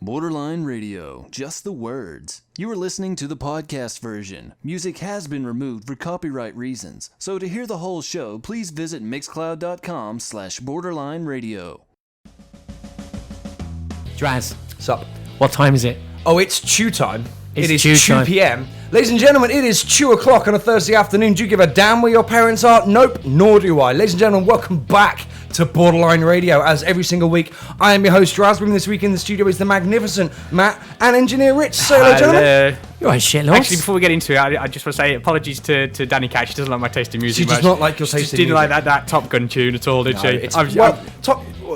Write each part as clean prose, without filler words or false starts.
Borderline Radio, just the words. You are listening to the podcast version. Music has been removed for copyright reasons, so to hear the whole show, please visit mixcloud.com/borderline radio. Draz, What's up? what time is it? Oh, it's chew time. It's It is chew 2 time. p.m. Ladies and gentlemen, it is 2 o'clock on a Thursday afternoon. Do you give a damn where your parents are? Nope, nor do I. Ladies and gentlemen, welcome back to Borderline Radio. As every single week, I am your host, Draz. With me this week in the studio is the magnificent Matt and engineer Rich. Say hello, gentlemen. You're right, shitlords. Actually, before we get into it, I just want to say apologies to Danny Cat. She doesn't like my taste in music. She does not like your taste in didn't music. like that Top Gun tune at all, did she? It's,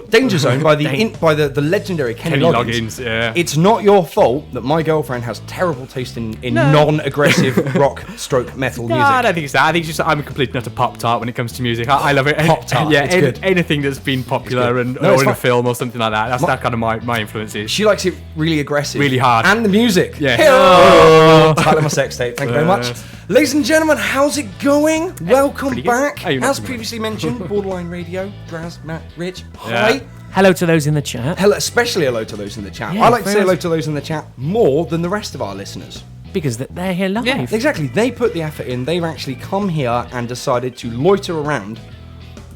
Danger Zone by the legendary Kenny Loggins. Yeah. It's not your fault that my girlfriend has terrible taste in non-aggressive rock stroke metal No, music. I don't think it's that. I think it's just I'm a complete nutter pop tart when it comes to music. I love it. Pop-tart, Yeah, it's good. anything that's been popular and No, it's or in a fine. film or something like that. That's that kind of my influences. She likes it really aggressive. Really hard. And the music. Yeah. Oh, title of my sex tape. Thank you very much. Ladies and gentlemen, how's it going? Welcome pretty good. back. How you not As doing? previously mentioned, Borderline Radio, Draz, Matt, Rich. Yeah. Hi. Hello to those in the chat, Hello, especially hello to those in the chat. Yeah, I like to say very hello nice. to those in the chat more than the rest of our listeners. because they're here live. Yeah. Exactly. They put the effort in. They've actually come here and decided to loiter around.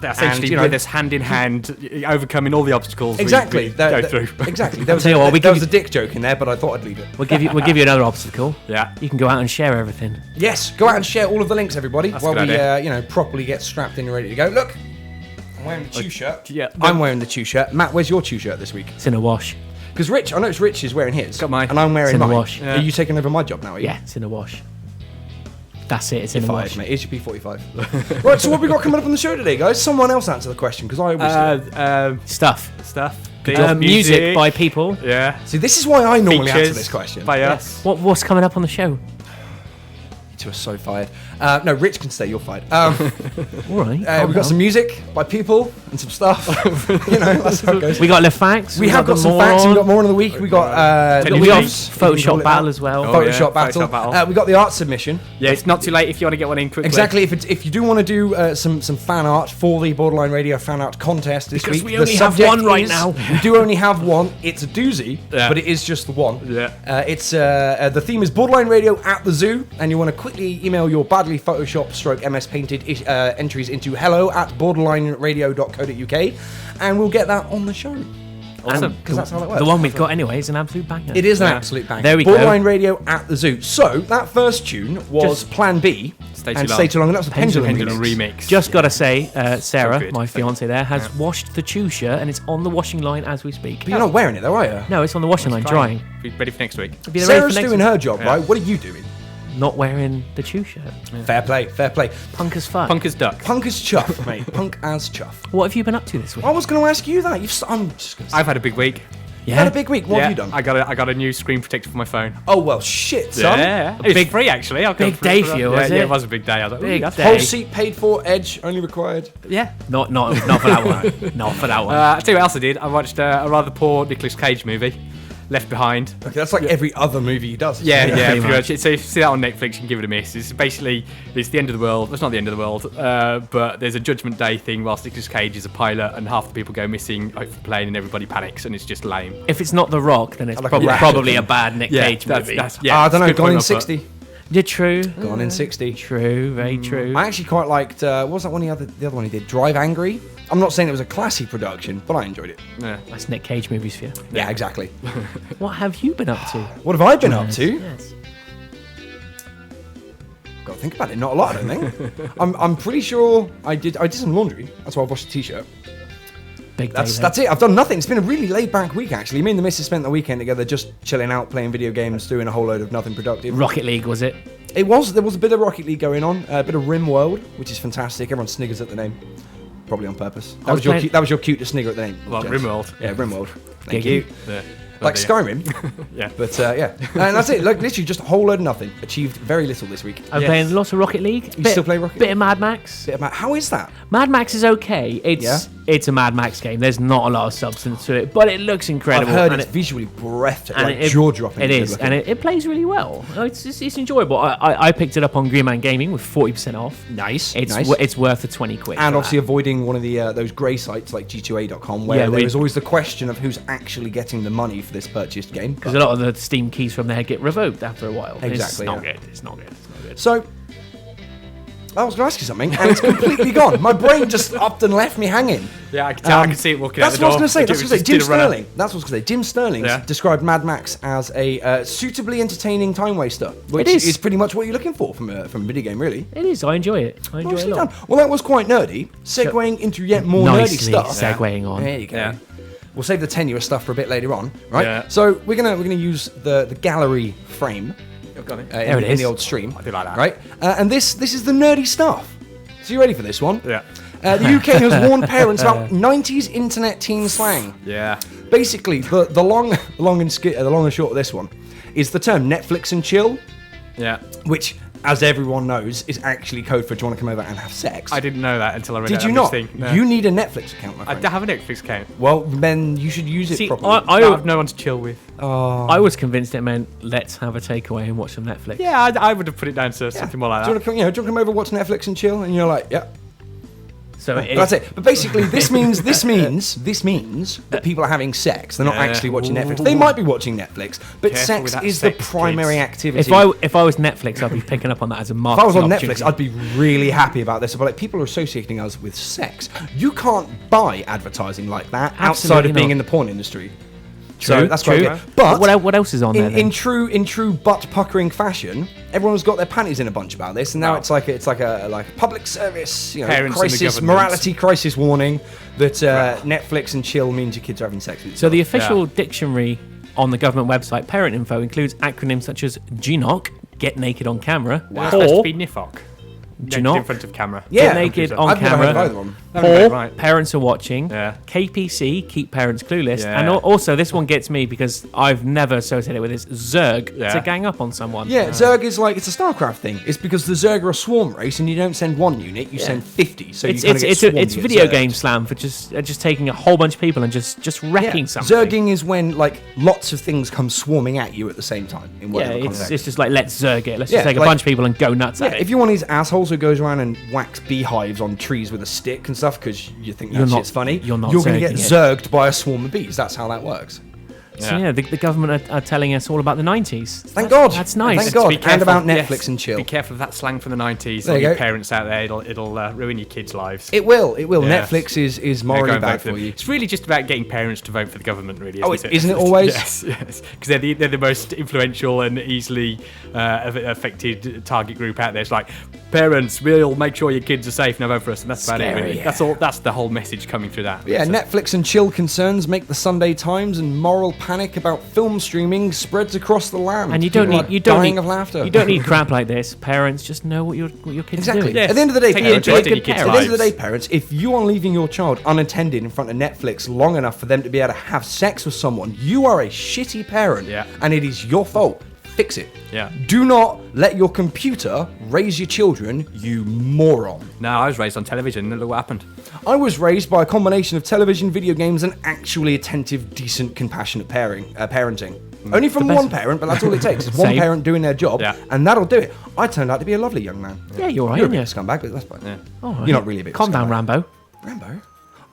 Essentially, and, you know, with us hand in hand, overcoming all the obstacles Exactly. we go through. Exactly. There was, Tell you what, there was a dick joke in there, but I thought I'd leave it. We'll give you another obstacle. Yeah. You can go out and share everything. Yes, go out and share all of the links, everybody, That's while a we, good idea. properly get strapped in and ready to go. Look, I'm wearing the Chew shirt. Yeah. I'm wearing the Chew shirt. Matt, where's your Chew shirt this week? It's in a wash. Because Rich, I noticed Rich is wearing his. Got mine. And I'm wearing It's in the mine. wash. Yeah. Are you taking over my job now, are you? Yeah, it's in a wash. That's it. It's in a Fired, wash. mate. It should be 45. Right, so what have we got coming up on the show today, guys? Someone else answer the question, because I always do. Stuff. Music by people. Yeah. See, this is why I normally answer Features this question. by us. What's coming up on the show? You two are so fired. No, Rich can stay, you're fired. All right. We've got some music by people and some stuff. That's how it goes. We got the facts. We have got some facts. We got more of the week. We got Tennis the league. news. Photoshop battle as well. Oh, yeah. Photoshop battle. Photoshop battle. We got the art submission. Yeah, it's not too late if you want to get one in quickly. Exactly. If you do want to do some fan art for the Borderline Radio fan art contest this Because week, we the only have subject one right is- now. We do only have one. It's a doozy, Yeah. but it is just the one. Yeah. It's the theme is Borderline Radio at the Zoo, and you want to quickly email your badly Photoshop / MS Painted entries into hello@borderlineradio.co.uk, and we'll get that on the show. Awesome. Because that's how it works. The one we've got anyway is an absolute banger. It is an Yeah. absolute bang. There we go. Borderline Radio at the Zoo. So that first tune was Plan B. Stay Too and Long. Stay Too Long. And that was a Pendulum, Pendulum remix. remix. Just gotta say, Sarah, good. my fiance there, has washed the Chew shirt and it's on the washing line as we speak. But you're not wearing it though, are you? No, it's on the washing line drying. Be ready for next week. It'll be ready for Sarah's next doing week. her job, Yeah. right? What are you doing? Not wearing the Chew shirt. Fair play, fair play. Punk as fuck. Punk as duck. Punk as chuff, mate. Punk as chuff. What have you been up to this week? I was going to ask you that. I'm just going to say. I've had a big week. You've had a big week. What have you done? I got a new screen protector for my phone. Oh, well, shit, son. Yeah, it's big- free actually. I'll big go through day it. for you, yeah, was yeah, it? it was a big day. I was like, Big that's day. Whole seat paid for, Edge only required. Yeah. Not for that one. Not for that one. I'll tell you what else I did. I watched a rather poor Nicolas Cage movie, Left Behind. Okay, that's like every other movie he does. Yeah, isn't it? yeah, pretty pretty much. much. So if you see that on Netflix, you can give it a miss. It's basically, it's the end of the world. It's not the end of the world, but there's a Judgment Day thing whilst Nicolas Cage is a pilot and half the people go missing off the plane and everybody panics and it's just lame. If it's not The Rock, then it's Like a rat. probably a bad Nick Cage movie. I don't know, it's good Gone in point, 60. You're true. Gone in 60. True, very true. I actually quite liked, what was that one, the other one he did? Drive Angry? I'm not saying it was a classy production, but I enjoyed it. Yeah. That's Nick Cage movies for you. Yeah, exactly. What have you been up to? What have I been up to? Yes. Got to think about it. Not a lot, I don't think. I'm pretty sure I did some laundry. That's why I washed a t-shirt. Big day. That's it. I've done nothing. It's been a really laid-back week, actually. Me and the missus spent the weekend together just chilling out, playing video games, doing a whole load of nothing productive. Rocket League, was it? There was a bit of Rocket League going on, a bit of Rim World, which is fantastic. Everyone sniggers at the name. Probably on purpose. That was your that was your cute to snigger at the name. Well, James. Rimworld. Yeah, Rimworld. Thank Giggy. you. Yeah. Like Yeah. Skyrim. Yeah. But yeah. And that's it. Like literally just a whole load of nothing. Achieved very little this week. I'm Yes. playing lots of Rocket League. You still play Rocket Bit League? of Mad Max. Bit about how is that? Mad Max is okay. It's Yeah? it's a Mad Max game. There's not a lot of substance to it, but it looks incredible. I've heard and it's visually breathtaking, and like jaw-dropping. It is, and it plays really well. It's enjoyable. I picked it up on Green Man Gaming with 40% off. Nice. It's worth the 20 quid. And obviously avoiding one of the those grey sites like G2A.com where there is always the question of who's actually getting the money for this purchased game. Because a lot of the Steam keys from there get revoked after a while. Exactly. It's not good. It's not good. So, I was going to ask you something, and it's completely gone. My brain just upped and left me hanging. Yeah, I can tell. I can see it walking out That's the what I door. was going to say. Jim Sterling. That's what I was going to say. Jim Sterling Yeah. described Mad Max as a suitably entertaining time waster, which is pretty much what you're looking for from a video game, really. It is. I enjoy it. I enjoy it a lot. Well, that was quite nerdy. Segueing into yet more nerdy Nicely stuff. segueing on. There you go. Yeah. We'll save the tenuous stuff for a bit later on, right? Yeah. So we're gonna use the gallery frame Got it. There it in is. the old stream. I do like that. Right? And this is the nerdy stuff. So you ready for this one? Yeah. The UK has warned parents about 90s internet teen slang. Yeah. Basically, the long and short of this one is the term Netflix and chill, Yeah. which, as everyone knows, is actually code for do you want to come over and have sex. I didn't know that until I read Did that you not? thing. No. You need a Netflix account, my I friend. have a Netflix account. Well, then you should use it See, properly. I have no one to chill with. I was convinced it meant let's have a takeaway and watch some Netflix. Yeah, I would have put it down to something more like do you that. want to come over, watch Netflix and chill? And you're like, yeah. So That's it. But basically, this means that people are having sex. They're not Yeah. actually watching Netflix. They might be watching Netflix, but Careful sex with that is the sex, primary kids. activity. If I was Netflix, I'd be picking up on that as a If I marketing was on opportunity. Netflix, I'd be really happy about this. But like, people are associating us with sex. You can't buy advertising like that outside Absolutely of being not. in the porn industry. True, So that's true. quite good. But what else is on there? in true butt puckering fashion, everyone's got their panties in a bunch about this, and now Wow. it's like a public service, Parents in the crisis, government. morality crisis warning that Netflix and chill means your kids are having sex with each So other. the official dictionary on the government website, Parent Info, includes acronyms such as GNOC, Get Naked on Camera, It's supposed to or be NIFOC. Do you Naked not? in front of camera. Yeah. Get Naked on I've never heard of Camera, either one. or Right. Parents Are Watching, Yeah. KPC, Keep Parents Clueless, Yeah. and also this one gets me because I've never associated with this, Zerg, Yeah. to gang up on someone. Yeah, Zerg is like, it's a StarCraft thing. It's because the Zerg are a swarm race, and you don't send one unit, you send 50. So It's you kind of get swarmed, it's you get video zerged. game slam for just taking a whole bunch of people and just wrecking something. Zerging is when like lots of things come swarming at you at the same time in Yeah, whatever it's context. just like let's Zerg it. Let's Yeah, just take a like- bunch of people and go nuts at Yeah, it. if you're one of these assholes who goes around and whacks beehives on trees with a stick and stuff because you think that You're not- shit's funny, you're not going to get zerging it. zerged by a swarm of bees. That's how that works. So yeah, the government are telling us all about the 90s. Thank God. That's nice. Thank God. Be And careful. about Yes. Netflix and chill. Be careful of that slang from the 90s. There All you you go. parents out there, it'll ruin your kids' lives. It will. It will. Yeah. Netflix is Yeah, go morally and bad vote for them. you. It's really just about getting parents to vote for the government, really. Oh, Isn't isn't it always? Yes, yes. Because they're the most influential and easily affected target group out there. It's like, parents, we'll make sure your kids are safe. Now vote for us, and that's about it. Scary, Really. yeah. That's all. That's the whole message coming through that. Yeah, So- Netflix and chill concerns make the Sunday Times, and moral panic about film streaming spreads across the land. And you don't People need are you don't dying need of laughter. You don't need crap like this. Parents just know what your kids Exactly. are doing. Yes. At the end of the day, Take parents, interest in good your kids' parents. at the end of the lives. day, parents, if you are leaving your child unattended in front of Netflix long enough for them to be able to have sex with someone, you are a shitty parent, Yeah. and it is your fault. Fix it. Yeah. Do not let your computer raise your children, you moron. No, I was raised on television. And look what happened. I was raised by a combination of television, video games, and actually attentive, decent, compassionate parenting. Only from The best- one parent, but that's all it takes. It's one Same. parent doing their job, Yeah. and that'll do it. I turned out to be a lovely young man. Yeah, you're right. You're a yeah. bit of a scumbag, but that's fine. Yeah. Oh, You're not really a bit of a Calm down, scumbag. Rambo. Rambo?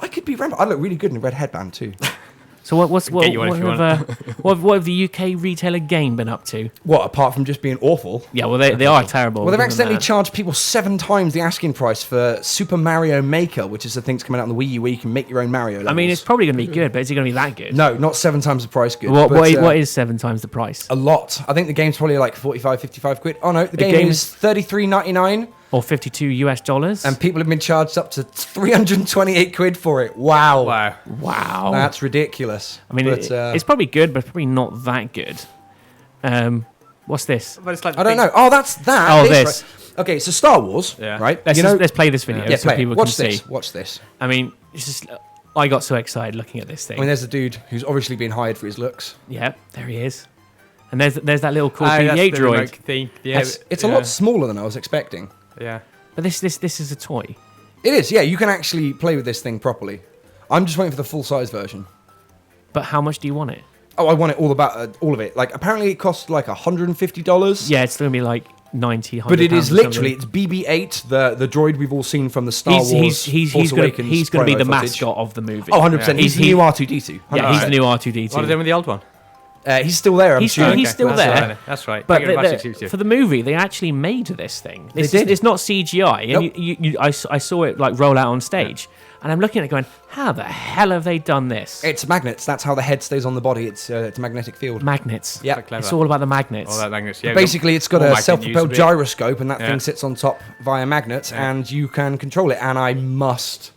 I could be Rambo. I look really good in a red headband too. So what Get you one if you what have the UK retailer game been up to? What, apart from just being awful? Yeah, well they are terrible. Well, they've given accidentally that. charged people 7 times the asking price for Super Mario Maker, which is the thing that's coming out on the Wii U where you can make your own Mario levels. I mean, it's probably going to be good, but is it going to be that good? No, not 7 times the price good. What, but, what is 7 times the price? A lot. I think the game's probably like 45, 55 quid. Oh no, the game game is $33.99, Or $52 and people have been charged up to 328 quid for it. Wow. Wow. Wow. That's ridiculous. I mean, But, it's probably good, but probably not that good. What's this? But it's like I don't know. Oh, that's that. Oh, this. Right. Okay, so Star Wars, Yeah. right? Let's play this video yeah, so play it. people Watch can this. see. Watch this. I mean, it's just I got so excited looking at this thing. I mean, there's a dude who's obviously been hired for his looks. Yeah, there he is. And there's that little cool that's BB-8 the droid. remote thing. Yeah, It's a lot smaller than I was expecting. Yeah. But this is a toy. It is, yeah. You can actually play with this thing properly. I'm just waiting for the full-size version. But how much do you want it? Oh, I want it all of it. Like, apparently it costs like $150. Yeah, it's going to be like 90, 100 But it is pounds or literally, something. it's BB-8, the droid we've all seen from the Star Wars Force Awakens he's going to be the promo footage. mascot of the movie. Oh, 100%. He's the new R2-D2. Yeah, he's the new R2-D2. What are they doing with the old one? He's still there, I'm He's assuming. still that's there. Right. That's right. But Bring it back to for the movie, they actually made this thing. They did. It's not CGI. And Nope. I saw it like roll out on stage, and I'm looking at it going, how the hell have they done this? It's magnets. That's how the head stays on the body. It's a magnetic field. Magnets. Yeah. Clever. It's all about the magnets. All that magnets. Yeah, Basically, it's got all a magnet self-propelled used a bit. gyroscope, and that Yeah. thing sits on top via magnets, and you can control it. And I must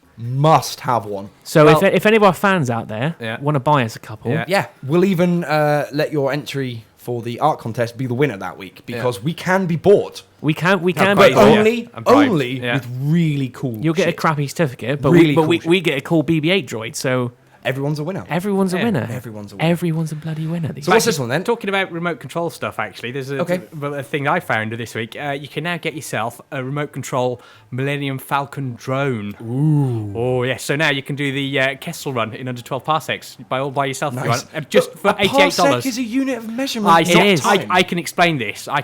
have one. So Well, if any of our fans out there Yeah. want to buy us a couple, Yeah. yeah, we'll even let your entry for the art contest be the winner that week because we can be bought, we can But be but Right, bought. only I'm bribed. only Yeah. with really cool. You'll get a shit. crappy certificate, but Really we cool get a cool BB-8 droid. So Everyone's a winner. everyone's a Yeah, winner. everyone's a winner. Everyone's a bloody winner. These So what's days. this one then? Talking about remote control stuff, actually, there's a thing I found this week. You can now get yourself a remote control Millennium Falcon drone. Ooh. Oh, yes. So now you can do the Kessel run in under 12 parsecs all by yourself if you Nice. want. Just for a parsec $88. is a unit of measurement. It is. I can explain this. I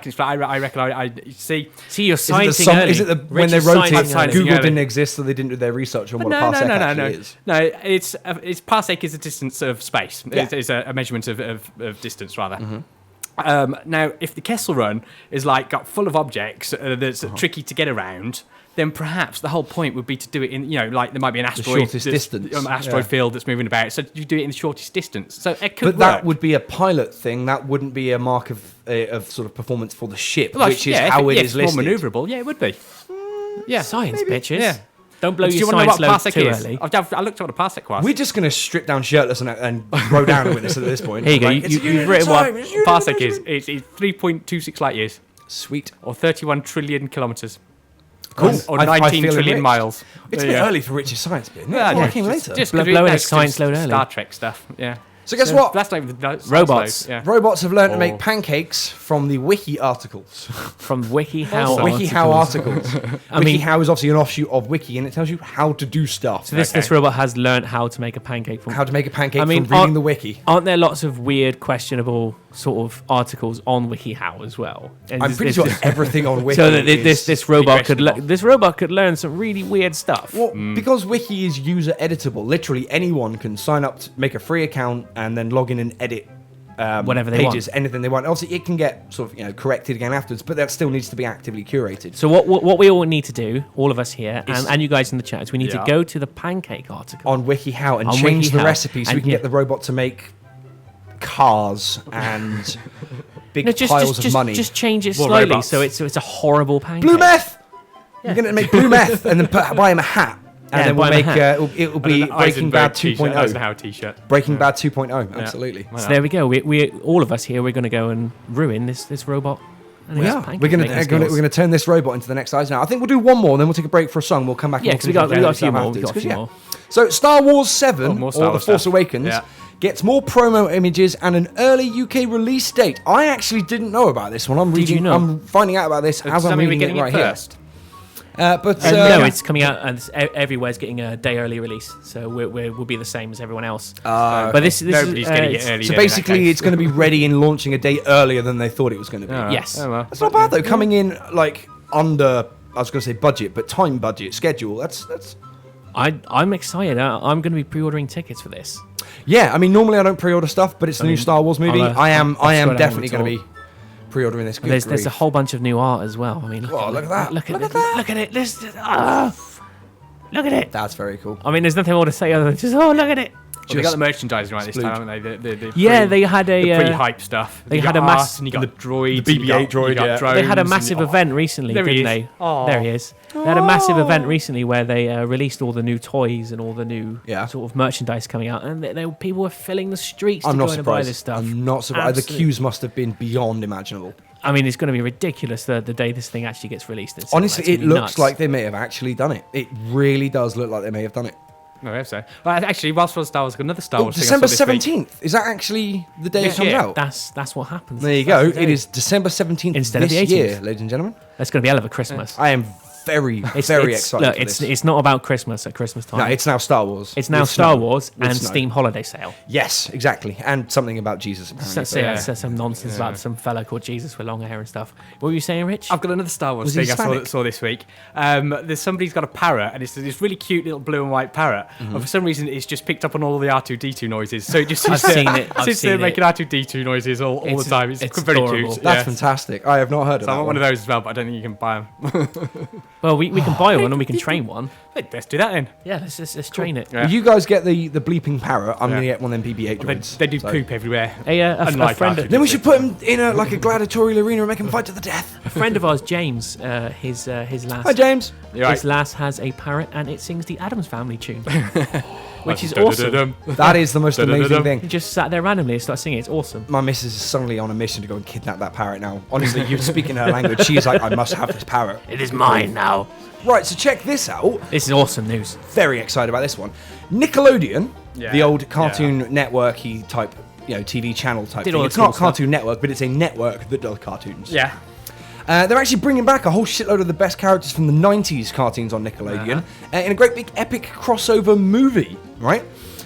reckon I see. See, you're Is it, sciencing the early. is it the when they Rich is wrote sciencing it, early. Google early. didn't exist, so they didn't do their research on what a parsec actually is? No, it's parsec is a distance of space. Yeah. It's a measurement of distance, rather. Mm-hmm. Now, if the Kessel Run is like got full of objects that's tricky to get around, then perhaps the whole point would be to do it in, like there might be an asteroid, shortest distance. asteroid Yeah. field that's moving about. So you do it in the shortest distance. So it could But that work. would be a pilot thing. That wouldn't be a mark of sort of performance for the ship, Well, which is yeah, how if it it's is listed. more manoeuvrable. Yeah, it would be. Yeah, Science, bitches. Yeah. Don't blow Do you your want to know science what load parsec too is? early. I looked at what a parsec was. We're just going to strip down shirtless and row down a witness at this point. Here you go. Like, it's a unit You've of written what time, it's a unit of Parsec is measurement. it's 3.26 light years, Sweet. or 31 trillion kilometers. Cool. Or I 19 feel trillion enriched. miles. It's a Yeah. bit early for Rich's science bit. Yeah, Yeah, yeah, I came later. Just Blowing because his science load early. Star Trek stuff. Yeah. So guess what? That's not even the science Robots. load, yeah. Robots have learned to Oh. make pancakes from the wiki articles. From WikiHow. WikiHow articles. I mean- WikiHow is obviously an offshoot of Wiki, and it tells you how to do stuff. So this robot has learned how to make a pancake from. How to make a pancake I mean, from reading the wiki. Aren't there lots of weird, questionable sort of articles on WikiHow as well? And I'm pretty sure everything on Wiki So that is... this robot could questionable. learn some really weird stuff. Well, because Wiki is user editable, literally anyone can sign up to make a free account and then log in and edit Whatever they pages, anything they want. Obviously, it can get sort of corrected again afterwards, but that still needs to be actively curated. So what we all need to do, all of us here, and you guys in the chat, is we need to Yeah. go to the pancake article. On WikiHow and On change the WikiHow. recipe so we And can yeah. get the robot to make cars and big No, piles of money. Just change it More slowly robots. so it's a horrible pancake. Blue meth! You're going to make blue meth and then buy him a hat. And Yeah, then we'll buy him a make hat. It'll be And an Breaking Bad Eisenberg t-shirt, 2.0. Eisenhower t-shirt. Breaking Bad 2.0, absolutely. Why So not? there we go. We all of us here, we're going to go and ruin this robot. And his Yeah, pancake we're making gonna skills. turn this robot into the next Eisenhower. I think we'll do one more, then we'll take a break for a song. We'll come back. Yeah, and 'cause we got a few more. afterwards, We got a 'cause, few yeah. more. So Star Wars 7 Oh, more or Star The Wars Force stuff. Awakens Yeah. gets more promo images and an early UK release date. I actually didn't know about this one. Did you know? I'm finding out about this Does as that I'm mean we're reading it getting right it here. first? No, it's coming out, and everywhere's getting a day early release. So we'll be the same as everyone else. But this Nobody's is getting it it's- early. So then, in that basically, case. it's going to be ready and launching a day earlier than they thought it was going to be. All right. Yes. Oh, well. That's not bad though. Coming in like under, I was going to say budget, but time budget schedule. That's. I'm excited. I'm going to be pre-ordering tickets for this. Yeah, I mean, normally I don't pre-order stuff, but it's the new Star Wars movie. I'll, I am I'll scroll down definitely when we going to be pre-ordering this. Good There's grief. a whole bunch of new art as well. I mean, Oh, look at that. Look at Look it. at that. Look at it. Look at it. That's very cool. I mean, there's nothing more to say other than just look at it. Well, they got the merchandising right this time, haven't they? The Yeah, pre- they had a the pre-hype stuff. they You had got a mass- art and you got droids, the and you got- BB-8 droid, you got yeah. drones They had a and- massive event recently, There he didn't is. they? Oh. There he is. They had a massive event recently where they released all the new toys and all the new Yeah. sort of merchandise coming out, and people were filling the streets I'm to not go and buy surprised. this stuff. I'm not surprised. The Absolutely. queues must have been beyond imaginable. I mean, it's going to be ridiculous the day this thing actually gets released. It's Honestly, gonna it be looks nuts. like they may have actually done it. It really does look like they may have done it. No, I hope so. Well, actually, whilst we're on Star Wars, I've got another Star Oh, Wars thing I December saw this week. 17th. Is that actually the day This it comes year. out? That's what happens. There you That's go. the day. It is December 17th Instead of this the 18th. year, ladies and gentlemen. That's going to be a hell of a Christmas. I am very excited for this. It's not about Christmas at Christmas time. No, it's now Star Wars. It's now With Star snow. Wars With and snow. Steam Holiday Sale. Yes, exactly. And something about Jesus, apparently. So some nonsense about some fella called Jesus with long hair and stuff. What were you saying, Rich? I've got another Star Wars Was he thing I Hispanic? saw this week. There's somebody's got a parrot, and it's this really cute little blue and white parrot. And for some reason, it's just picked up on all the R2D2 noises. So it just I've seen it. I've sits there seen it. making R2D2 noises all the time. It's very adorable. cute. That's yeah. fantastic. I have not heard of So that I want one one. of those as well, but I don't think you can buy them. Well, we can buy one and we can train one. Let's do that then. Yeah, let's train it. Yeah. You guys get the bleeping parrot. I'm Yeah. going to get one of them BB-8 droids. They do So- poop everywhere. A Unlike friend, R2D2. Then we should put him in like a gladiatorial arena and make him fight to the death. a friend of ours, James, his lass. Hi, James. You're right. His lass has a parrot and it sings the Addams Family tune, which is awesome. That is the most amazing He thing. just sat there randomly and started singing. It's awesome. My missus is suddenly on a mission to go and kidnap that parrot now. Honestly, you're speaking her language. She is like, I must have this parrot. It is mine now. Right, so check this out. This is awesome news. Very excited about this one. Nickelodeon, Yeah. the old Cartoon Network-y type, TV channel type Did thing. all the It's cool not stuff. Cartoon Network, but it's a network that does cartoons. Yeah. They're actually bringing back a whole shitload of the best characters from the 90s cartoons on Nickelodeon in a great big epic crossover movie, right?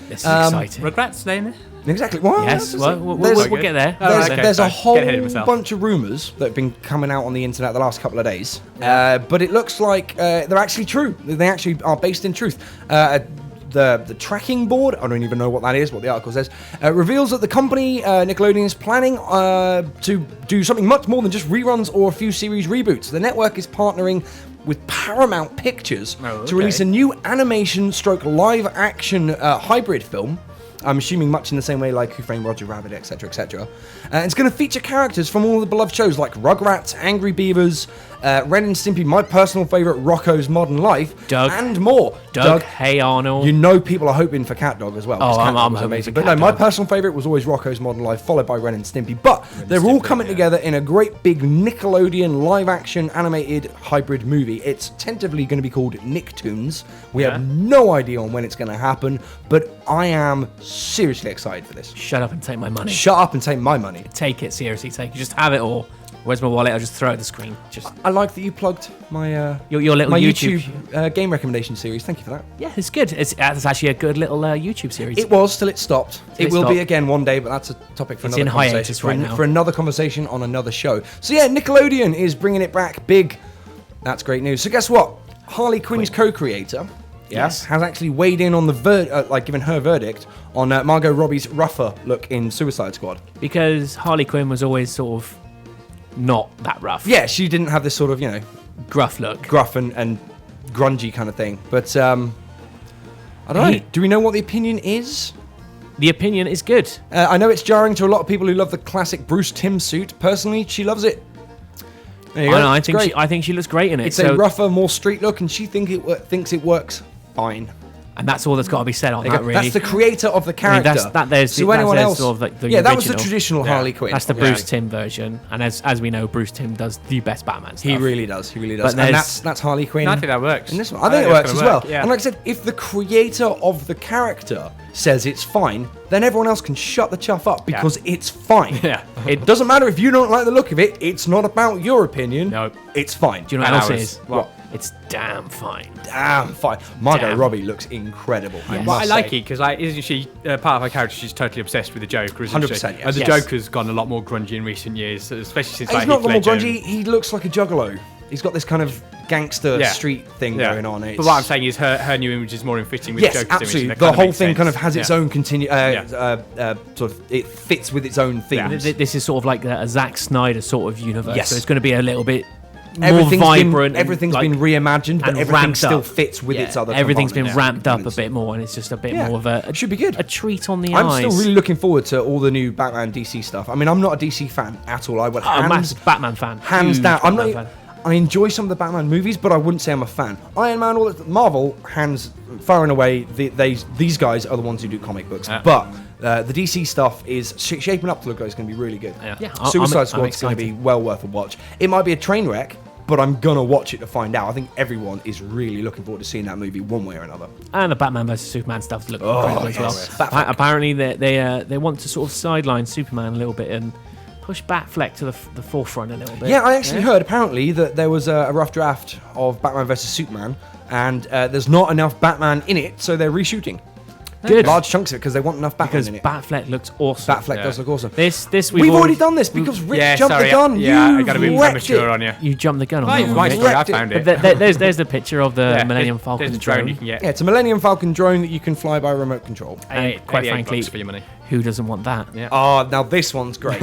This is exciting. Rugrats, they in there? Exactly. Well, Yes, that's- well, there's- we'll get there. There's, okay, there's a sorry. whole Get ahead of myself. bunch of rumours that have been coming out on the internet the last couple of days, but it looks like they're actually true. They actually are based in truth. The tracking board, I don't even know what that is, what the article says, reveals that the company, Nickelodeon, is planning to do something much more than just reruns or a few series reboots. The network is partnering with Paramount Pictures to release a new animation stroke live action hybrid film. I'm assuming much in the same way like Who Framed Roger Rabbit, etc., etc. It's going to feature characters from all the beloved shows like Rugrats, Angry Beavers, Ren and Stimpy, my personal favourite, Rocko's Modern Life, Doug. and more. Doug, Hey Arnold. You know people are hoping for Cat Dog as well. 'cause Oh, Cat I'm Dog was hoping amazing. for But no, Cat my Dog. personal favourite was always Rocko's Modern Life, followed by Ren and Stimpy. But they're all coming together in a great big Nickelodeon live-action animated hybrid movie. It's tentatively going to be called Nicktoons. We have no idea on when it's going to happen, but I am seriously excited for this. Shut up and take my money. Shut up and take my money. Take it seriously. Take it. Just have it all. Where's my wallet? I'll just throw it at the screen. Just I like that you plugged my your little my YouTube. YouTube game recommendation series. Thank you for that. Yeah, it's good. It's actually a good little YouTube series. It was till it stopped. Till It it will be stopped. again one day, but that's a topic for It's another in conversation. hiatus right now. For another conversation on another show. So yeah, Nickelodeon is bringing it back big. That's great news. So guess what? Harley Quinn's co-creator, Yes. has actually weighed in on the given her verdict on Margot Robbie's rougher look in Suicide Squad. Because Harley Quinn was always sort of not that rough. Yeah, she didn't have this sort of Gruff look. gruff and grungy kind of thing. But I don't know. Do we know what the opinion is? The opinion is good. I know it's jarring to a lot of people who love the classic Bruce Timm suit. Personally, she loves it. There you go. I It's think great. I think she looks great in it. It's a rougher, more street look, and she thinks it works fine. and that's all that's got to be said on that. Really, That's the creator of the I mean, character. there's so anyone there's else? sort of like the that was the original. traditional Harley Quinn. That's the Yeah. Bruce Timm version, and as we know, Bruce Timm does the best Batman stuff. He really does. He really does. But And there's- that's Harley Quinn. No, I think that works. In this one, I think it it's works gonna as well. work, yeah. And like I said, if the creator of the character says it's fine, then everyone else can shut the chuff up because it's fine. Yeah. It doesn't matter if you don't like the look of it. It's not about your opinion. No. It's fine. Do you know what else it hours. is? What? It's damn fine. Damn fine. Margot Damn. Robbie looks incredible. Yes. Well, I must like say. it because isn't she part of her character? She's totally obsessed with the Joker, isn't 100%, she? yes. And the Yes. Joker's gone a lot more grungy in recent years, especially since He's like not Heath the more Ledger. grungy. He looks like a juggalo. He's got this kind of gangster Yeah. street thing Yeah. going on. But what I'm saying is her new image is more in fitting with Yes, Joker's absolutely. image. The whole thing kind of has its own Yeah. sort of. It fits with its own themes. This is sort of like a Zack Snyder sort of universe. Yes. So it's going to be a little bit more Everything's vibrant. Been, everything's and, been reimagined, but and everything ramped still up. fits with Yeah, its other. Everything's been components. ramped up a bit more, and it's just a bit Yeah. more of a It should be good. a treat on the I'm eyes. still really looking forward to all the new Batman DC stuff. I mean, I'm not a DC fan at all. I would a massive Batman fan. hands Huge down. I'm Batman not. fan. I enjoy some of the Batman movies, but I wouldn't say I'm a fan. Iron Man, all that, Marvel, hands far and away. These guys are the ones who do comic books. Yeah. But the DC stuff is shaping up to look like it's going to be really good. Yeah, Suicide I'm Squad's going to be excited. well worth a watch. It might be a train wreck, but I'm gonna watch it to find out. I think everyone is really looking forward to seeing that movie one way or another. And the Batman vs Superman stuff looks incredible as yes. well. Batman. Apparently, they want to sort of sideline Superman a little bit and push Batfleck to the forefront a little bit. Yeah, I actually heard apparently that there was a rough draft of Batman vs Superman, and there's not enough Batman in it, so they're reshooting. Good. Large chunks of it because they want enough Batman in it. Batfleck looks awesome. Batfleck does look awesome. We've already done this because Rick jumped the gun. Yeah, I you got to be wrecked premature it. on you. You jumped the gun on My that. story, I found it. But there's the picture of the Millennium Falcon There's a drone. you can get. Yeah, it's a Millennium Falcon drone that you can fly by remote control. And quite frankly, for your money. who doesn't want that? Yeah. Oh, now this one's great.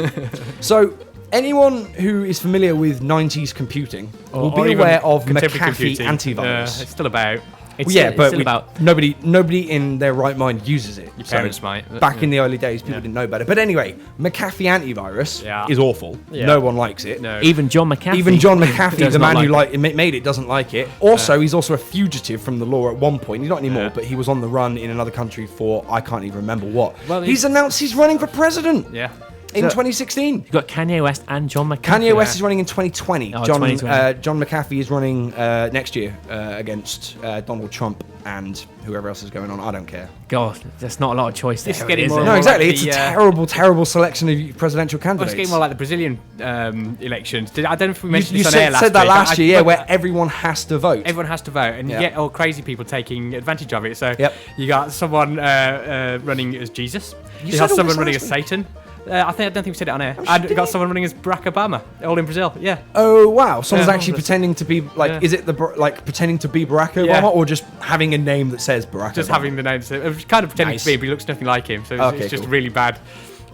So, anyone who is familiar with 90s computing will be aware of McAfee antivirus. It's still about. It's but still about nobody in their right mind uses it. Your parents might. Back in the early days, people didn't know better. But anyway, McAfee antivirus is awful. Yeah. No one likes it. No. even John McAfee. Even John McAfee, does the not man who like made it, doesn't like it. Also, he's also a fugitive from the law at one point. He's not anymore, but he was on the run in another country for I can't even remember what. Well, he's announced he's running for president. Yeah. In 2016. You've got Kanye West and John McAfee. Kanye West is running in 2020. Oh, John 2020. John McAfee is running next year against Donald Trump and whoever else is going on. I don't care. God, there's not a lot of choice there. It's getting is more it? and No, more exactly. like It's the, a terrible, terrible selection of presidential Well, candidates. it's getting more like the Brazilian elections. I don't know if we mentioned you this on air said that week. last year, where everyone has to vote. Everyone has to vote, and you get all crazy people taking advantage of it. So you got someone running as Jesus. You have said all someone this running last as Satan. I don't think we said it on air. And got someone running as Barack Obama, all in Brazil. Yeah. Oh wow! Someone's Yeah. actually pretending to be like. Yeah. Is it pretending to be Barack Obama, Yeah. or just having a name that says Barack? Just Obama? having the name. So it was kind of pretending Nice. to be, but he looks nothing like him. So it's just cool. really bad,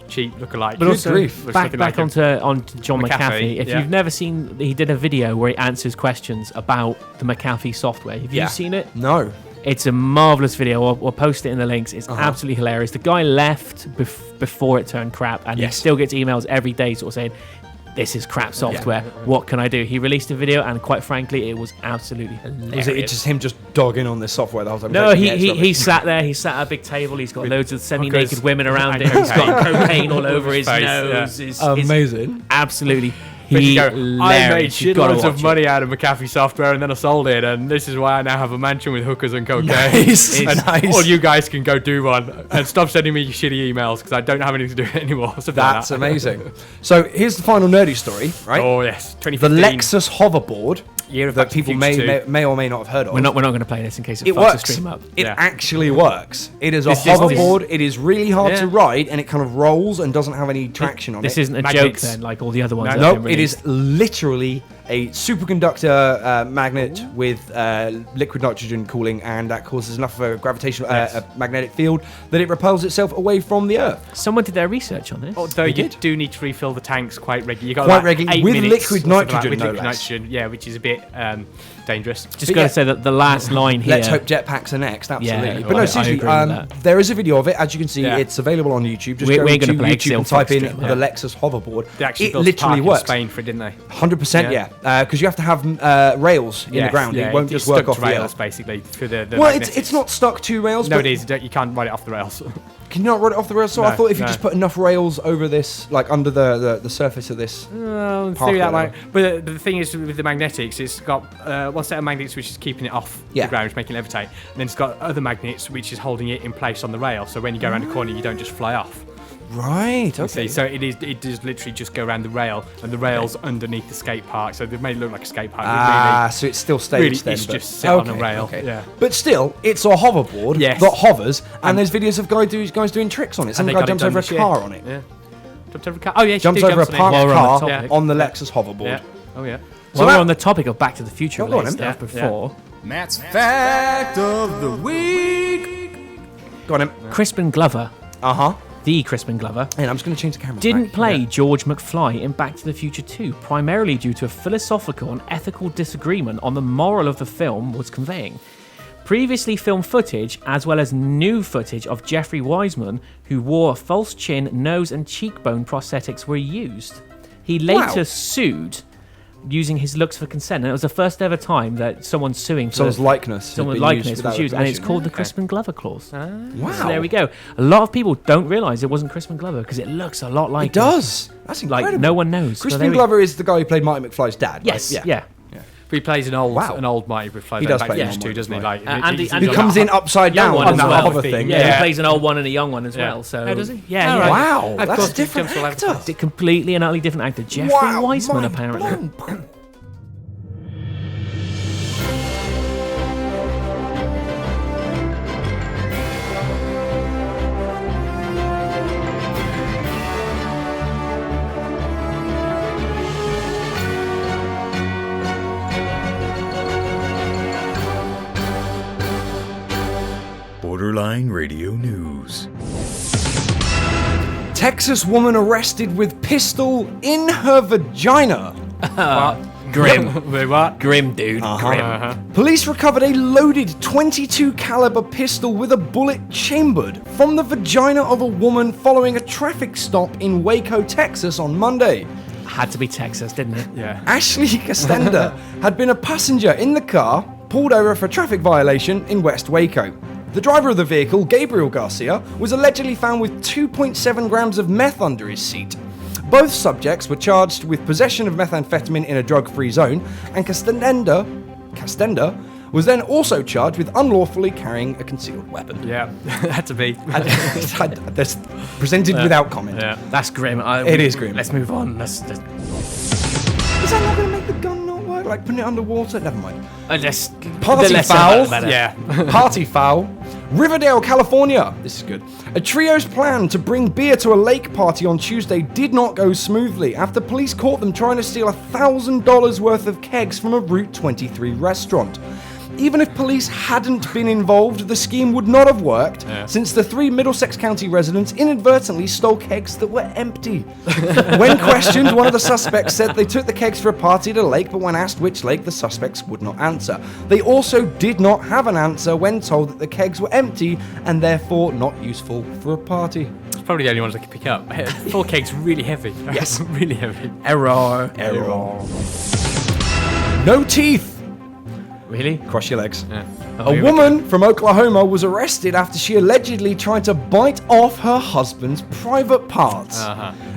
cheap lookalike. But also, grief. Looks back nothing like him. onto John McAfee. If yeah. you've never seen, he did a video where he answers questions about the McAfee software. Have you seen it? No. It's a marvelous video. We'll post it in the links. It's absolutely hilarious. The guy left before it turned crap, and he still gets emails every day sort of saying, "This is crap software. What can I do?" He released a video, and quite frankly, it was absolutely hilarious. Was it just him just dogging on this software the whole time? No, he sat there. He sat at a big table. He's got loads of semi-naked women around him. He's got cocaine all over his face, nose. yeah. It's Amazing. absolutely But you go, hilarious. I made You've gotta shitloads of watch it. money out of McAfee software and then I sold it, and this is why I now have a mansion with hookers and cocaine. Nice. And Nice. all you guys can go do one and stop sending me your shitty emails because I don't have anything to do anymore. Something like That's that. amazing. So here's the final nerdy story, right? Oh yes, The 2015. Lexus hoverboard Year of that Back to the people Future may or may not have heard of. We're not going to play this in case it It fucks the works. stream up. It Yeah. actually works. It is a This is- hoverboard. It is really hard Yeah. to ride, and it kind of rolls and doesn't have any traction on This it. isn't a Magnets. joke then, like all the other ones. that No, have been it is released. literally a superconductor magnet with liquid nitrogen cooling, and that causes enough of a gravitational a magnetic field that it repels itself away from the Earth. Someone did their research on this. Although They you did. do need to refill the tanks quite regularly. You got Quite about regularly, 8 with minutes liquid or something like that, nitrogen, with no liquid less. nitrogen, yeah, which is a bit dangerous. Just But got to yeah. say that the last line here. Let's hope jetpacks are next, absolutely. Yeah, but no, I seriously, agree with that. there is a video of it. As you can see, Yeah. it's available on YouTube. Just We're go gonna to play it, 'cause YouTube it'll and type in fuck stream, the Lexus hoverboard. They actually It built a literally park works. in Spain for it, didn't they? 100%, yeah. Because you have to have rails in the ground. Yeah, it won't it's just work stuck off to the rails rails. basically for the Well, magnetics. it's not stuck to rails. No, but it is. You can't ride it off the rails. Can you not run it off the rails? So I No, thought if you no. just put enough rails over this, like under the surface of this. Well, in Park theory that or might. But the thing is with the magnetics, it's got one set of magnets which is keeping it off Yeah. the ground, which is making it levitate, and then it's got other magnets which is holding it in place on the rail. So when you go around the corner, you don't just fly off. Right. You Okay. see, so it does literally just go around the rail, and the rail's underneath the skate park. So they've made it look like a skate park. Ah, so it's still staged really, then. it's but- just set on a rail. Okay. Yeah. But still, it's a hoverboard Yes. that hovers, and there's videos of guys doing tricks on it. Some they guy got it jumps done over a this year. car on it. Yeah. Jumped over a car. Oh yeah, she Jumps did over a jump on it. parked While we're on car the topic. on the Lexus hoverboard. Yeah. Oh yeah. While that- we're on the topic of Back to the Future Oh, go on, related then. stuff Yeah, before, Matt's fact of the week. Go on him. Crispin Glover, Uh-huh. the Crispin Glover, And I'm just going to change the camera. didn't back. play Yeah. George McFly in Back to the Future 2, primarily due to a philosophical and ethical disagreement on the moral of the film was conveying. Previously filmed footage, as well as new footage of Jeffrey Wiseman, who wore a false chin, nose and cheekbone prosthetics, were used. He later Wow. sued, using his looks for consent, and it was the first ever time that someone's suing for Someone's likeness. had someone's been likeness used was without used, and it's permission. called the Crispin Glover clause. Wow. So there we go. A lot of people don't realise it wasn't Crispin Glover because it looks a lot like It does. That's incredible. Like no one knows. So Crispin there we- Glover is the guy who played Marty McFly's dad, right? Yes. Yeah. He plays an old Mighty Bruce Floyd. He does Back play to an the old two, one, doesn't he? right. Like, Andy He comes in upside young down one on as that well. other thing. Yeah, he plays an old one and a young one as well. So does he? Yeah, Oh, yeah. right. Wow, Of that's course, a different jumps all over the actor. A completely and utterly different actor, Jeffrey Weissman, apparently. blown. Borderline Radio News. Texas woman arrested with pistol in her vagina. Grim. Wait, what? Grim, dude. Police recovered a loaded 22 caliber pistol with a bullet chambered from the vagina of a woman following a traffic stop in Waco, Texas on Monday. Had to be Texas, didn't it? Yeah. Ashley Castenda had been a passenger in the car pulled over for a traffic violation in West Waco. The driver of the vehicle, Gabriel Garcia, was allegedly found with 2.7 grams of meth under his seat. Both subjects were charged with possession of methamphetamine in a drug-free zone, and Castenda was then also charged with unlawfully carrying a concealed weapon. Yeah. Had to be. That's presented without comment. Yeah. That's grim. It is grim. Let's move on. Is that not going to make the gun not work? Like putting it underwater? Never mind. Party foul. Yeah. Party foul. Riverdale, California. This is good. A trio's plan to bring beer to a lake party on Tuesday did not go smoothly after police caught them trying to steal $1,000 worth of kegs from a Route 23 restaurant. Even if police hadn't been involved, the scheme would not have worked, since the 3 Middlesex County residents inadvertently stole kegs that were empty. When questioned, one of the suspects said they took the kegs for a party at a lake, but when asked which lake, the suspects would not answer. They also did not have an answer when told that the kegs were empty and therefore not useful for a party. It's probably the only ones I could pick up. 4 kegs really heavy. Yes. Really heavy. Error. No teeth. Really? Cross your legs. Yeah. A woman from Oklahoma was arrested after she allegedly tried to bite off her husband's private parts.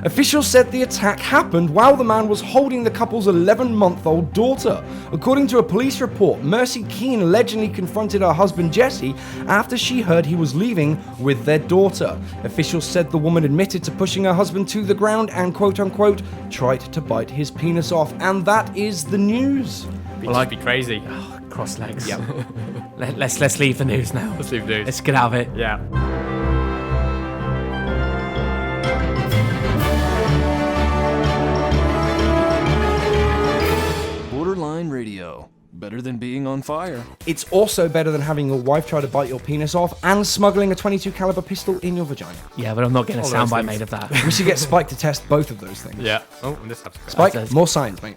Officials said the attack happened while the man was holding the couple's 11-month-old daughter. According to a police report, Mercy Keene allegedly confronted her husband Jesse after she heard he was leaving with their daughter. Officials said the woman admitted to pushing her husband to the ground and quote-unquote tried to bite his penis off. And that is the news. It'd be crazy. Cross legs. Yep. Let's leave the news now. Let's leave those. Let's get out of it. Yeah. Borderline Radio. Better than being on fire. It's also better than having your wife try to bite your penis off and smuggling a 22 caliber pistol in your vagina. Yeah, but I'm not getting a All those soundbite things. made of that. We should get Spike to test both of those things. Yeah. Oh, and this happens. Spike, That's- more science, mate.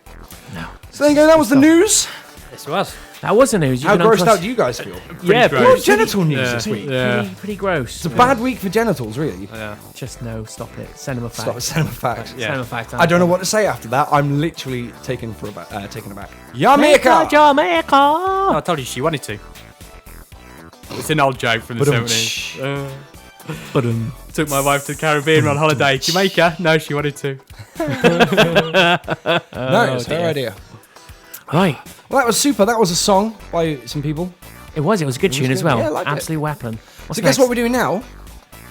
No. So there you go, that was the news. This was. That was the news. You How can grossed uncross- out do you guys feel? Yeah, gross. More pretty, genital news Yeah. this week. Yeah. pretty gross. It's a bad week for genitals, really. Yeah. Just no, stop it. Cinema Stop facts. cinema facts. Yeah. Cinema facts. I don't know what to say after that. I'm literally taken aback. Jamaica! Jamaica. Oh, I told you she wanted to. It's an old joke from the Ba-dum, 70s. Took my wife to the Caribbean on holiday. Jamaica? No, she wanted to. No, it's their idea. Right. Well, that was super. That was a song by some people. It was a good tune as good. well. Yeah, I liked it. Absolute weapon. What's So guess next? what we're doing now?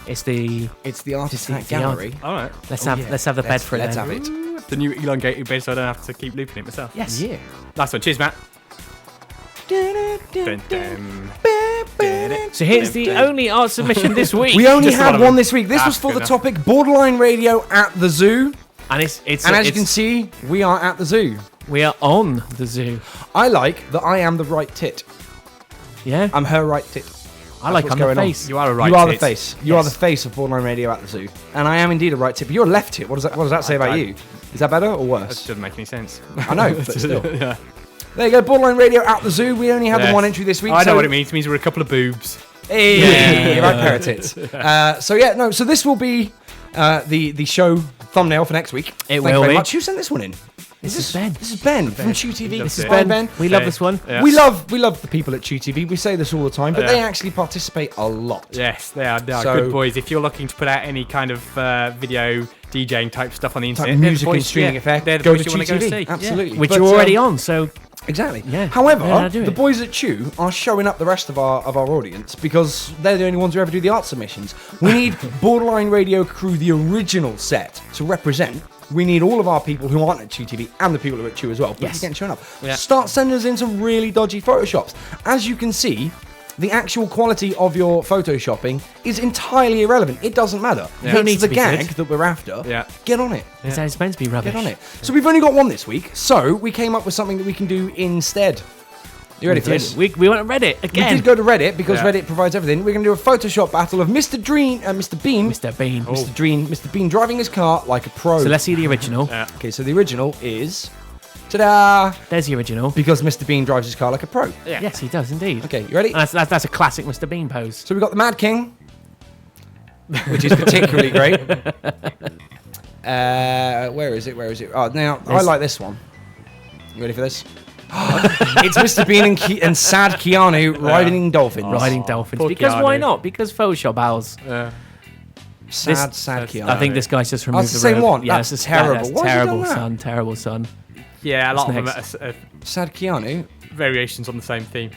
It's the. It's the artifact the art- gallery. All right. Let's have the bed for it. Let's then. have it. The new elongated bed so I don't have to keep looping it myself. Yes. Yeah. Nice one. Cheers, Matt. Dun, dun. So here's the only art submission this week. We only Just the had one of one them. this week. This was for good the enough. topic Borderline Radio at the zoo. and it's And as you can see, we are at the zoo. we are on the zoo. I like that I am the right tit. Yeah. I'm her right tit. I like what's on the going on. face. You are a right You are tit. the face. You are the face of Borderline Radio at the zoo. And I am indeed a right tit, but you're a left tit. What does that say about you? Is that better or That worse? doesn't make any sense. I know, but still. Yeah. There you go, Borderline Radio at the zoo. We only had the Yes. one entry this week. I know so what it means. It means we're a couple of boobs. Hey, right pair of tits. So this will be the show thumbnail for next week. It Thank will you very be. much. Who sent this one in? This is Ben. This is Ben from Chew TV. This This is Hi, Ben. We love this one. Yeah. We love the people at Chew TV. We say this all the time, but Yeah. they actually participate a lot. Yes, they are So- good boys. If you're looking to put out any kind of video DJing type stuff on the Type internet, they're the music and boys- streaming yeah, effect. they're the Go boys to you want Chew to go TV. see. Absolutely. Which But, you're already on, so Exactly. Yeah. However, Yeah, do the it. boys at Chew are showing up the rest of our audience because they're the only ones who ever do the art submissions. We need Borderline Radio Crew, the original set, to represent. We need all of our people who aren't at Chew TV and the people who are at Chew as well. But Yes. again, showing up. Yeah. Start sending us in some really dodgy photoshops. As you can see, the actual quality of your photoshopping is entirely irrelevant. It doesn't matter. It It's needs the to be gag good. that we're after. Yeah. Get on it. It's meant to be rubbish. Get on it. So we've only got one this week, so we came up with something that we can do instead. You ready for this? We went to Reddit again. We did go to Reddit because Yeah. Reddit provides everything. We're going to do a Photoshop battle of Mr. Bean, Mr. Bean. Mr. Bean driving his car like a pro. So let's see the original. Okay, so the original is, ta-da! There's the original. Because Mr. Bean drives his car like a pro. Yes, he does indeed. Okay, you ready? And that's a classic Mr. Bean pose. So we've got the Mad King, which is particularly great. Where is it? Oh, now I like this one. You ready for this? It's Mr. Bean and sad Keanu riding dolphins. Riding dolphins. poor Because why Keanu. not? Because Photoshop owls. Sad Keanu. I think this guy's just removed it's the same robe. one. Yeah, That's it's terrible. That's Why has he terrible, done that? son. Terrible, son. Yeah, a lot of them What's are Sad Keanu. variations on the same theme.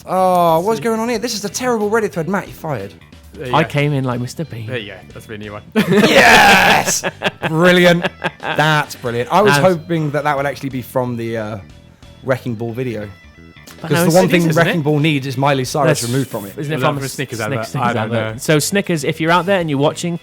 Oh, what's going on here? This is a terrible Reddit thread. Matt, you're fired. There you I go. came in like Mr. Bean. There you go. That's a new one. Yes! Brilliant. That's brilliant. I was And- hoping that would actually be from the Wrecking Ball video. But Because no, the one it's- thing isn't Wrecking it? Ball needs is Miley Cyrus That's- removed from it. Isn't it Was that from for a a Snickers advert? Snickers I don't advert? know. So Snickers, if you're out there and you're watching,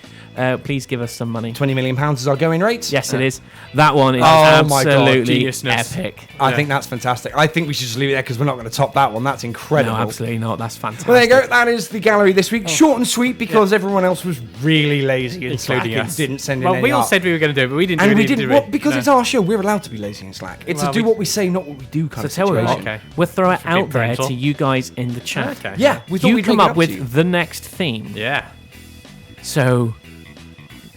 please give us some money. £20 million is our going rate. Yes, it is. That one is Oh my God, absolutely geniusness. epic. I think that's fantastic. I think we should just leave it there because we're not going to top that one. That's incredible. No, absolutely not. That's fantastic. Well, there you go. That is the gallery this week. Short and sweet because everyone else was really lazy and slack Including and us. didn't send in Well, any we all art. said we were going to do it, but we didn't And do we anything, did did what? we? Because No. it's our show. We're allowed to be lazy and slack. It's Well, a do we- what we say, not what we do kind So of tell you situation. what, Okay. we'll throw it Bit out there parental. to you guys in the chat. Okay. Yeah, we thought You we'd come make it up with to you. the next theme. Yeah. So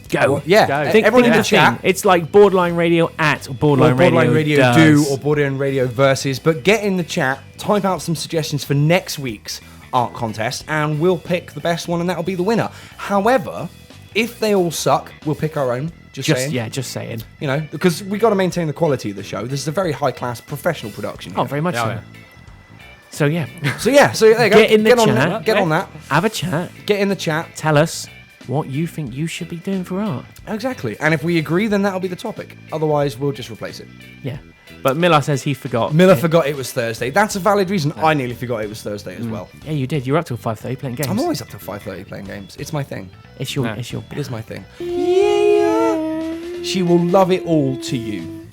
go. Yeah, Go. everyone in the of theme. chat. It's like Borderline Radio at Or Borderline, Borderline Radio does. Do or Borderline Radio Versus, but get in the chat, type out some suggestions for next week's art contest, and we'll pick the best one, and that'll be the winner. However, if they all suck, we'll pick our own. Just saying. Just saying. You know, because we got to maintain the quality of the show. This is a very high class professional production. Oh, here. very much Yeah, so. yeah. So yeah, So there you go. Get in the on chat. that. Get on that. have a chat. Get in the chat. Tell us what you think you should be doing for art. Exactly. And if we agree, then that'll be the topic. Otherwise, we'll just replace it. Yeah. But Miller says he forgot. Miller forgot it was Thursday. That's a valid reason. I nearly forgot it was Thursday as well. Yeah, you did. You were up till 5:30 playing games. I'm always up till 5:30 playing games. It's my thing. It's your. No. It's your. It is my thing. Yeah. She will love it all to you.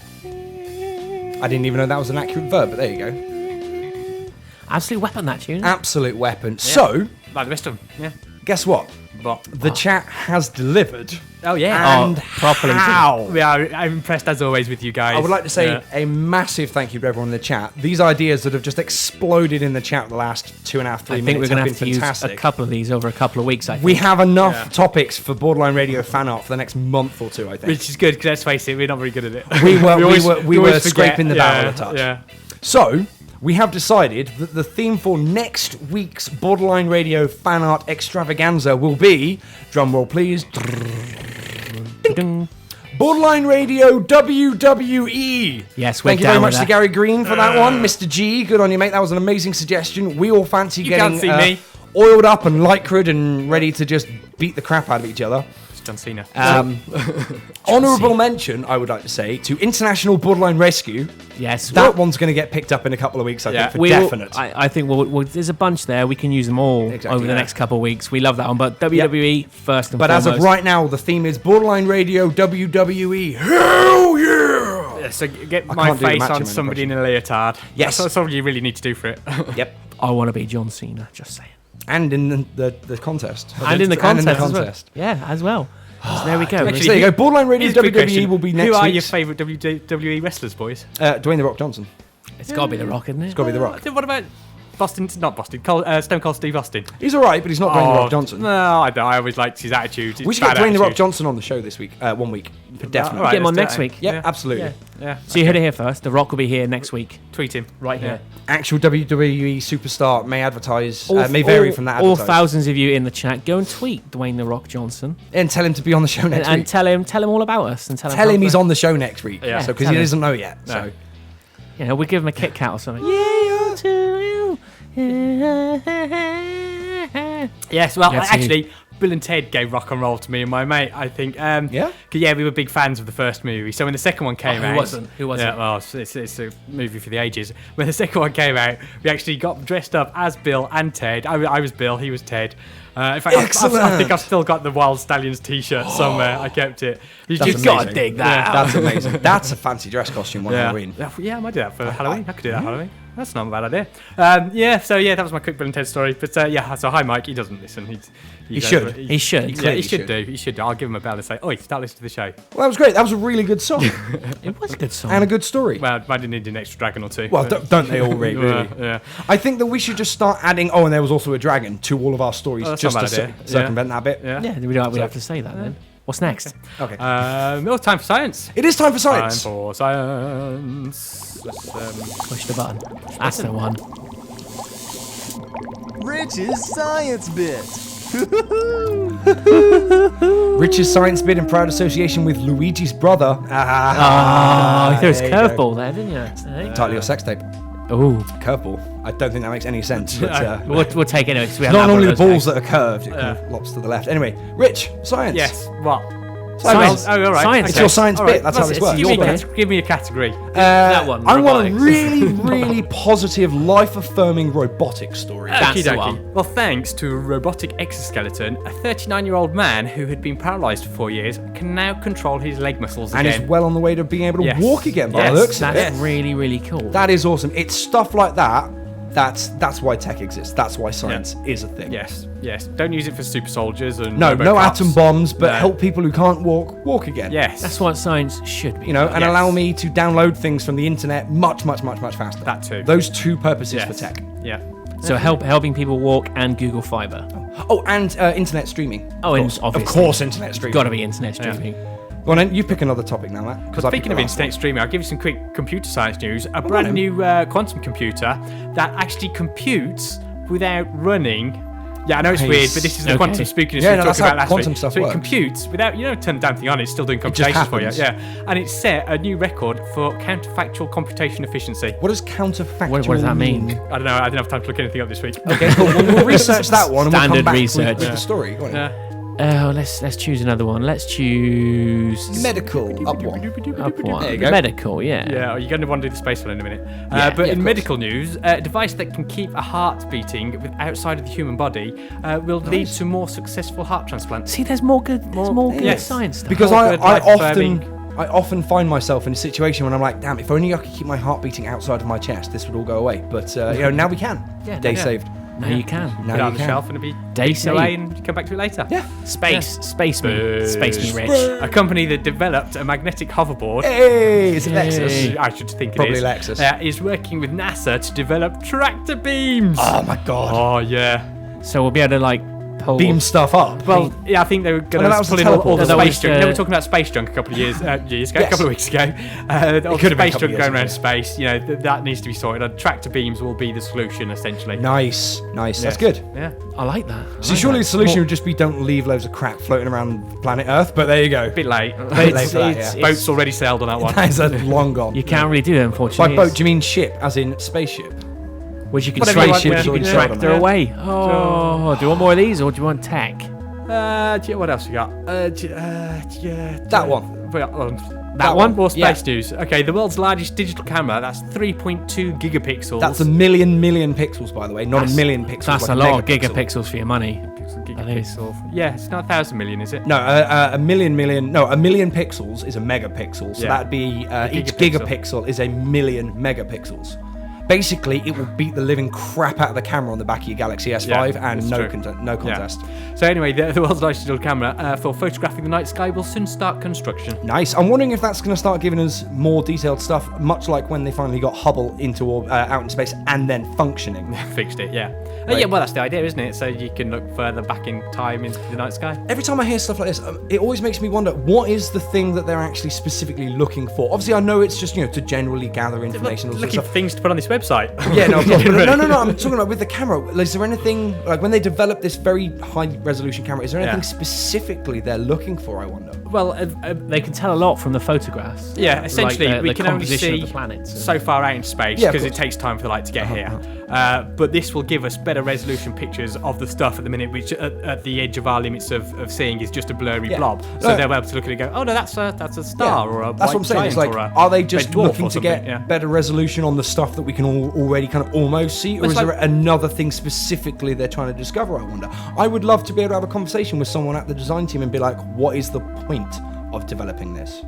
I didn't even know that was an accurate verb, but there you go. Absolute weapon, that tune. Absolute weapon. So, Like the rest of them. Yeah. guess what? But The chat has delivered. oh yeah. And properly. how? Yeah, I'm impressed as always with you guys. I would like to say Yeah. a massive thank you to everyone in the chat. These ideas that have just exploded in the chat the last 2.5, 3 I minutes think we're going to have have to been use fantastic. a couple of these over a couple of weeks. I think. We have enough Yeah. topics for Borderline Radio fan art for the next month or two, I think. Which is good because let's face it, we're not very good at it. We were always forget. scraping the barrel Yeah, a touch. Yeah. So, we have decided that the theme for next week's Borderline Radio fan art extravaganza will be, drumroll please, Ding. Borderline Radio WWE. Yes, we're Thank you very down much with to that. Gary Green for that one. Mr. G, good on you, mate. That was an amazing suggestion. We all fancy You getting can't see me. oiled up and lycra'd and ready to just beat the crap out of each other. It's John Cena. Honourable mention, I would like to say, to International Borderline Rescue. Yes. That one's going to get picked up in a couple of weeks, I Yeah. think, for we will- definite. I think there's a bunch there. We can use them all Exactly, over the yeah. next couple of weeks. We love that one. But WWE first and But foremost. as of right now, the theme is Borderline Radio WWE. Hell yeah! Yeah, so get I my can't do the face Macho on Man somebody in a leotard. Yes. That's all you really need to do for it. Yep. I want to be John Cena. Just saying. And in the contest. And in the contest. And in the as well. contest. Yeah, as well. So there we go. Actually, there you go. Borderline Radio Here's a quick WWE question. will be next Who are week. your favourite WWE wrestlers, boys? Dwayne The Rock Johnson. It's got to be The Rock, isn't it? It's got to be The Rock. What about Boston? Not Boston. Stone Cold Steve Austin. He's all right, but he's not Dwayne The Rock Johnson. No, I don't. I always liked his attitude. His We should get bad Dwayne The Rock attitude. Johnson on the show this week. 1 week. For definite. All right, Get him on let's next do it. week. Yep, Yeah. absolutely. Yeah. Yeah. So you heard it here first. The Rock will be here next week. Tweet him. Right here. Actual WWE superstar may advertise, may vary from that All advertise. thousands of you in the chat, go and tweet Dwayne The Rock Johnson And tell him to be on the show next and week. tell him all about us and tell Tell how him he's great- on the show next week. Yeah. So because Tell he him. doesn't know yet. No. So You know, we give him a Kit Kat or something. Yeah, to you. Yes, well, Yes, actually, Bill and Ted gave rock and roll to me and my mate, I think. Yeah? 'Cause, yeah, we were big fans of the first movie. So when the second one came out... Who wasn't? Yeah, well, it's a movie for the ages. When the second one came out, we actually got dressed up as Bill and Ted. I was Bill, he was Ted. In fact, I think I've still got the Wild Stallions t-shirt somewhere. I kept it. You've got to dig that out. That's amazing. That's a fancy dress costume on Halloween. Yeah, I might do that for Halloween. I could do that Halloween. That's not a bad idea. That was my quick Bill and Ted story. But so hi, Mike. He doesn't listen. He should. He should. Yeah, he should do. He should do. I'll give him a bell and say, "Oi, start listening to the show." Well, that was great. That was a really good song. It was a good song. And a good story. Well, I did need an extra dragon or two. Well, don't they all really? Yeah. I think that we should just start adding, and there was also a dragon, to all of our stories, that's just not to a bad idea. circumvent that bit. Yeah, we have to say that then. What's next? Okay. Time for science. It is time for Time science. for science. Let's, Push the button. That's the one. Rich's science bit. Rich's science bit in proud association with Luigi's brother. He threw his there you go. curveball there, didn't you? Title of your sex tape. Oh, Curveball. I don't think that makes any sense. But, we'll take it anyway because we have not only the that one of balls those that are curved, it kind of lops to the left. Anyway, Rich, science. yes. What? Science. Oh, all right. Science. It's your science All bit. right. That's how this It's works. your Give me a category. that one, I want a robotics. really, really positive, life-affirming robotic story. That's the Okey-dokey. one. Well, thanks to a robotic exoskeleton, a 39-year-old man who had been paralysed for 4 years can now control his leg muscles And again. is well on the way to being able to Yes. walk again by Yes, the looks of That's it. really, really cool. That is awesome. It's stuff like that. That's why tech exists. That's why science is a thing. Yes. Don't use it for super soldiers and No RoboCops. atom bombs, but No. help people who can't walk again. Yes. That's what science should be. You know, and Yes. allow me to download things from the internet much faster. That too. Those two purposes Yes. for tech. Yeah. So helping people walk and Google Fiber. Oh, and internet streaming. Oh, and Of obviously. course, internet streaming. Got to be internet streaming. Go on then, you pick another topic now, Matt. 'cause I picked Speaking of the last internet streaming, I'll give you some quick computer science news. A on brand then. new quantum computer that actually computes without running. Yeah, I know it's Nice. weird, but this is the Okay. quantum spookiness Yeah, we no, were that's talking how about last quantum week. stuff So it works. computes without, turn the damn thing on, it's still doing computations for you. happens. Yeah, and it set a new record for counterfactual computation efficiency. What does counterfactual What does that mean? I don't know, I didn't have time to look anything up this week. Okay, cool. We'll research that one and we'll come Standard back research. with the story. Go on then. Oh, let's choose another one. Let's choose Medical, up one. up one. There you go. Medical, yeah. Yeah, you're going to want to do the space one in a minute. Yeah. But Yeah, in of medical news, a device that can keep a heart beating outside of the human body will lead to more successful heart transplants. See, there's more good good Yes. science stuff. Because More I good life-affirming. often find myself in a situation when I'm like, damn, if only I could keep my heart beating outside of my chest, this would all go away. But now we can. Yeah, Day yeah. saved. now you can. Now Put it you on the can. shelf and it'll be Day taken away saved. and you come back to it later. Yeah. Space me rich. A company that developed a magnetic hoverboard. Hey, it's Lexus. I should think Probably it is. Lexus. Is working with NASA to develop tractor beams. Oh my god. Oh yeah. So we'll be able to pull Beam stuff up. Well, yeah, I think they were going Oh, no, that to was pull the in all the teleport. That space was junk. the- No, we were talking about space junk a couple of years ago, Yes. a couple of weeks ago. All could the have been a space couple junk of going around years space, that needs to be sorted. And tractor beams will be the solution, essentially. Nice. That's Yes. good. Yeah. I like that. So surely the solution would just be don't leave loads of crap floating around planet Earth, but there you go. A bit late. Bit late for that, yeah. Boat's already sailed on that one. That is a long gone. You can't really do it, By unfortunately. boat, do you mean ship, as in spaceship? Which you can Whatever you want, which yeah. you can Yeah. tractor Yeah. away. Oh, do you want more of these or do you want tech? What else we got? That one. That one? More Yeah. space news. Okay, the world's largest digital camera. That's 3.2 gigapixels. That's a million pixels, by the way, not a million pixels. That's like a lot of megapixel. gigapixels for your money. Gigapixel. Yeah, it's not 1,000 million, is it? No, a million pixels is a megapixel. So Yeah. that'd be each gigapixel. gigapixel is a million megapixels. Basically, it will beat the living crap out of the camera on the back of your Galaxy S5, Yeah, and that's no true. contest. So anyway, the world's largest digital camera for photographing the night sky will soon start construction. Nice. I'm wondering if that's going to start giving us more detailed stuff, much like when they finally got Hubble out in space and then functioning. Fixed it, yeah. Right. Yeah, well, that's the idea, isn't it? So you can look further back in time into the night sky. Every time I hear stuff like this, it always makes me wonder, what is the thing that they're actually specifically looking for? Obviously, I know it's just, to generally gather information. and all Looking that for stuff. things to put on this website. Yeah, no, of course. But no. I'm talking about with the camera. Is there anything, like when they develop this very high resolution camera, is there anything Yeah. specifically they're looking for, I wonder? Well, they can tell a lot from the photographs. yeah, essentially, like the we can only composition see of the planets. so far out in space Yeah, of because it course. takes time for the light to get here. But this will give us better resolution pictures of the stuff at the minute, which at the edge of our limits of seeing is just a blurry Yeah. blob. So No. they'll be able to look at it and go, oh no, that's a star or a That's white what I'm saying. It's giant like, or a are they just red dwarf looking or to get something, yeah. better resolution on the stuff that we can already kind of almost see, or It's is there like- another thing specifically they're trying to discover? I wonder. I would love to be able to have a conversation with someone at the design team and be like, what is the point of developing this?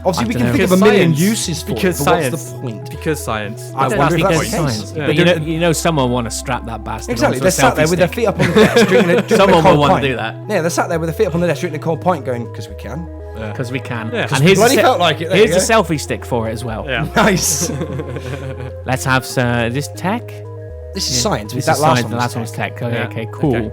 Obviously, I we don't can know. think of a million Science. uses for Because it, but science. what's the point? Because science. I That's wonder if because that's the case. science. Yeah. But you know someone want to strap that bastard Exactly, onto they're a sat there selfie with their stick. feet up on the desk, drinking Someone a will cold want to pint. do that. Yeah, they're sat there with their feet up on the desk, drinking a cold pint, going, because we can. Because we can. Yeah. 'Cause And we here's bloody the felt like it, there Here's you the selfie stick for it as well. Yeah. Nice. Let's have this tech. This is science. This that is last science. one The was last one was tech. tech. Okay, Yeah. okay, cool. Okay.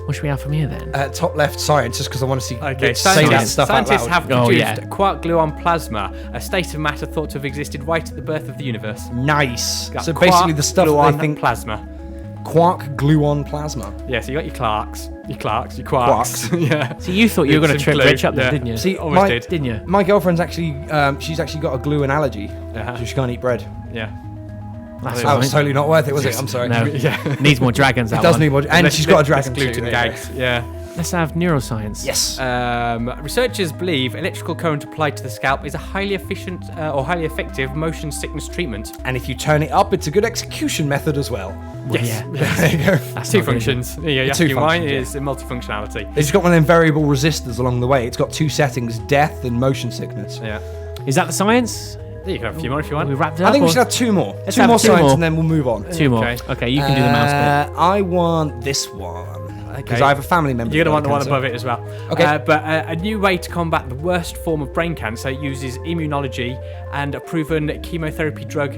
What should we have from here then? Top left, science, just because I want to see Okay, say that stuff out scientists loud. have Oh, produced yeah. quark gluon plasma, a state of matter thought to have existed right at the birth of the universe. Nice. Got So quark basically, the stuff that gluon they think plasma. quark gluon plasma. Yeah, so you got your quarks, your quarks. Quarks. Yeah. So you thought you were going to Some trip glue, Rich up there, yeah. didn't you? See, Almost my, did. didn't you? my girlfriend's actually, she's actually got a gluten allergy, Uh-huh. so she can't eat bread. Yeah. That's That was alright. totally not worth it, was it? I'm sorry. No, Yeah. needs more dragons. It That does one. need more, and Unless- she's got a unless dragon gluten too. There you gags. Yeah. Let's have neuroscience. go. Yes. Researchers believe electrical current applied to the scalp is a highly efficient or highly effective motion sickness treatment. And if you turn it up, it's a good execution method as well. Yes. Yeah. There you go. That's Two not really functions. Yeah, you Two asking why functions, yeah. is multifunctionality. It's just got one of them variable resistors along the way. It's got two settings: death and motion sickness. Yeah. good. Is that the science? You can have a few more if you We want. wrapped it up. I think we or- should have two more. Let's Two have more two science, more. and then we'll move on. Two more. Okay. Okay, you can do the mouse bit. I want this one because Okay. I have a family member. You're going with to want the one cancer. above it as well. Okay. But a new way to combat the worst form of brain cancer uses immunology and a proven chemotherapy drug,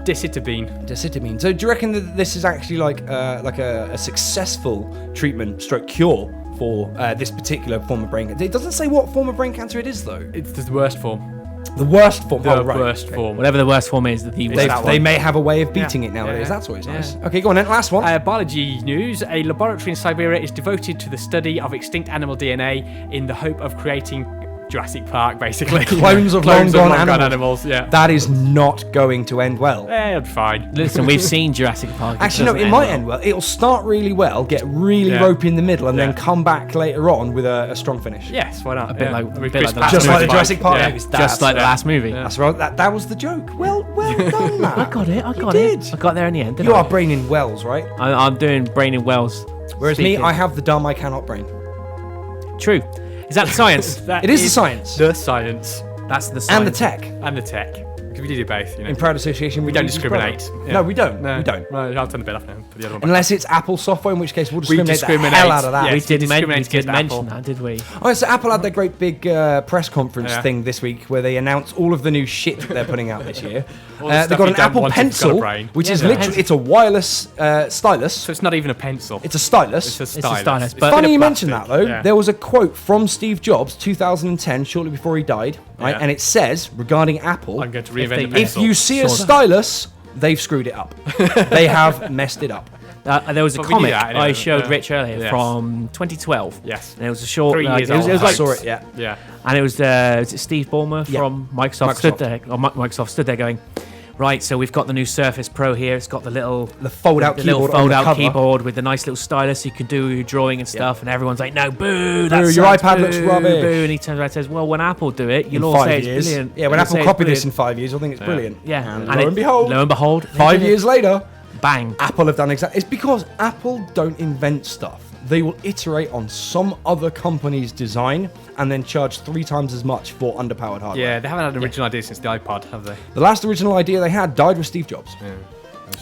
decitabine. Decitabine. So do you reckon that this is actually like a successful treatment stroke cure for this particular form of brain cancer? It doesn't say what form of brain cancer it is though. It's the worst form. The worst form. The oh, right. worst Okay. form. Whatever the worst form is, They, that they one. may have a way of beating it nowadays. Yeah. That's always Yeah. nice. Okay, go on then. Last one. Biology news. A laboratory in Siberia is devoted to the study of extinct animal DNA in the hope of creating Jurassic Park, basically. Clones of Clones long-gone long-gone animals. Yeah. That is not going to end well. It'll be fine. Listen, we've seen Jurassic Park. Actually, no, it might end well. It'll start really well, get really Yeah. ropey in the middle, and then Yeah. come back later on with a strong finish. Yes, why not? A bit like- a With bit Chris like the Pratt Just like the motorbike. Jurassic Park Yeah. movies. Just like the yeah. last movie. Yeah. That's right. That was the joke. Well done, Matt. I got it. I got did. it. I got there in the end. Didn't You I? are brain in Wells, right? I'm doing brain in Wells. Whereas Speaking. me, I have the dumb I cannot brain. True. Is that the science? That It is the science. The science. That's the science. And the tech. And the tech. Because we do both, you know. In proud association We with don't Luigi's discriminate. brother. Yeah. No, we don't. No, We don't. Well, I'll turn the bit off now. Put the other one back. Unless it's Apple software, in which case we'll We discriminate the hell out of that. discriminate, We yes. did, discriminate we against did mention Apple. that, did we? Oh, so Apple had their great big press conference Yeah. thing this week where they announced all of the new shit that they're putting out this year. All the They've stuff got you an don't Apple want if you've got a Pencil, brain. which Yeah, is the literally pencil. it's a wireless stylus. So it's not even a pencil. It's a stylus. It's a a stylus. stylus, It's but- a Funny bit you of mention that plastic. though. Yeah. There was a quote from Steve Jobs, 2010, shortly before he died, right? Yeah. And it says regarding Apple, I'm going to If reinvent they- the if pencil. you see a Sort of. stylus, they've screwed it up. They have messed it up. There was a But we knew comic that anyway, I showed yeah. Rich earlier Yes. from 2012. Yes. And it was a short. 3 years it was old. like, I saw it, yeah. Yeah. and it was Steve Ballmer Yeah. from Microsoft stood there. Or Microsoft stood there going, right. So we've got the new Surface Pro here. It's got the little fold-out the little keyboard on the fold-out cover. keyboard with the nice little stylus. You can do your drawing and stuff. And everyone's like, no, boo! That your sucks, iPad looks boo, rubbish." Boo. And he turns around and says, well, when Apple do it, In you'll all say 5 it's years. brilliant. Yeah, when You'll Apple say it's copy this in brilliant. 5 years, you'll think it's brilliant. Yeah. And lo and behold, lo and behold, they 5 did it. years later, bang. Apple have done exactly. It's because Apple don't invent stuff. They will iterate on some other company's design and then charge 3 times as much for underpowered hardware. Yeah, they haven't had an original idea since the iPod, have they? The last original idea they had died with Steve Jobs.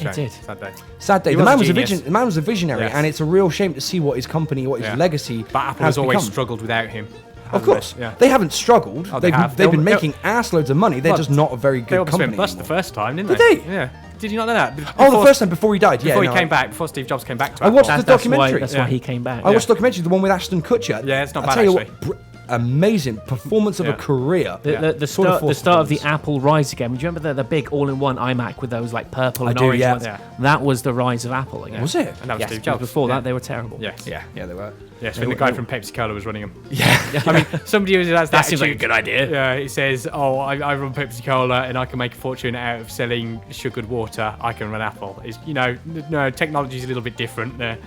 It did. Sad day. Sad day. He The was man a was a genius. the man was a visionary, Yes. and it's a real shame to see what his company, what his Yeah. legacy But Apple has has always become. struggled without him. Of haven't course, they? Yeah. they haven't struggled. Oh, they have. They've been They'll- making ass loads of money. They're Well, just not a very They good obviously company. went bust the anymore. first time, didn't Did they? they? Yeah. Did you not know that? Oh, the first time before he died. Yeah, Before no, he came back, before Steve Jobs came back to I Apple. watched the That's why. documentary. That's Yeah. why he came back. I watched the documentary, the one with Ashton Kutcher. Yeah, it's not I bad, tell you actually. what, amazing performance of a career. The start of the Apple rise again. Do you remember the big all-in-one iMac with those like purple and orange ones? Yeah. That was the rise of Apple again. Was it? And that was Yes, Steve because Jobs. before that they were terrible. Yes. Yeah, they were. Yes, when the guy from Pepsi Cola was running them. Yeah. I mean, somebody who has That seems like a good idea. Yeah, it says, I run Pepsi Cola and I can make a fortune out of selling sugared water. I can run Apple. It's, no, technology's a little bit different there.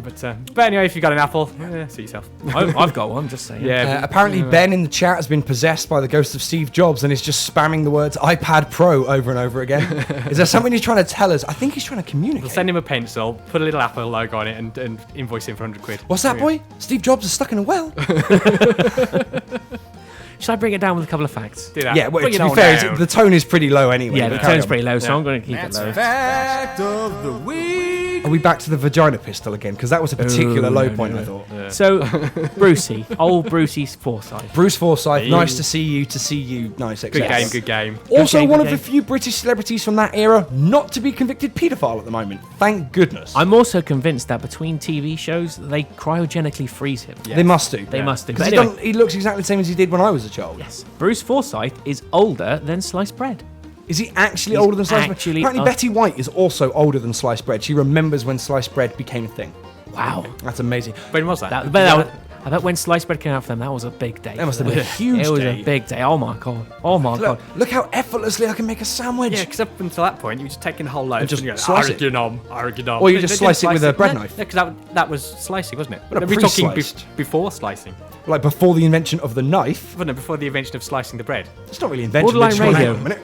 But anyway, if you've got an Apple, see yourself. I've got one, just saying. Yeah. Apparently, Ben in the chat has been possessed by the ghost of Steve Jobs and is just spamming the words iPad Pro over and over again. Is there something he's trying to tell us? I think he's trying to communicate. We'll send him a pencil, put a little Apple logo on it, and invoice him for 100 quid. What's that, boy? Steve Jobs is stuck in a well. Should I bring it down with a couple of facts? Do that. Yeah, well, Bring to it be on fair, down. the tone is pretty low anyway. Yeah, but the carry tone's on. pretty low, so I'm going to keep it low. Fact of the week. Are we back to the vagina pistol again? Because that was a particular low point, I thought. So, old Brucey Forsyth. Bruce Forsyth, nice to see you. Nice, Good excellent. game, good game. Also, game, one good of the game. few British celebrities from that era not to be convicted paedophile at the moment. Thank goodness. I'm also convinced that between TV shows, they cryogenically freeze him. They must do. They must do. Because But anyway, he looks exactly the same as he did when I was a child. yes, Bruce Forsyth is older than sliced bread. Is he actually He's older than sliced bread? actually Apparently, Betty White is also older than sliced bread. She remembers when sliced bread became a thing. Wow. That's amazing. When was that? I bet when sliced bread came out for them, that was a big day. That must for have them. been a huge It was day. a big day. Oh my god. Oh my god. Look how effortlessly I can make a sandwich. Yeah, because up until that point, you were just taking the whole loaf And just you go, slice it. Arginom. Or you just slice it with a bread knife. Yeah, because that was slicing, wasn't it? But We're talking pre-sliced. before slicing. Like before the invention of the knife. Well, no, before the invention of slicing the bread. It's not really invention. Borderline it's just radio. a minute.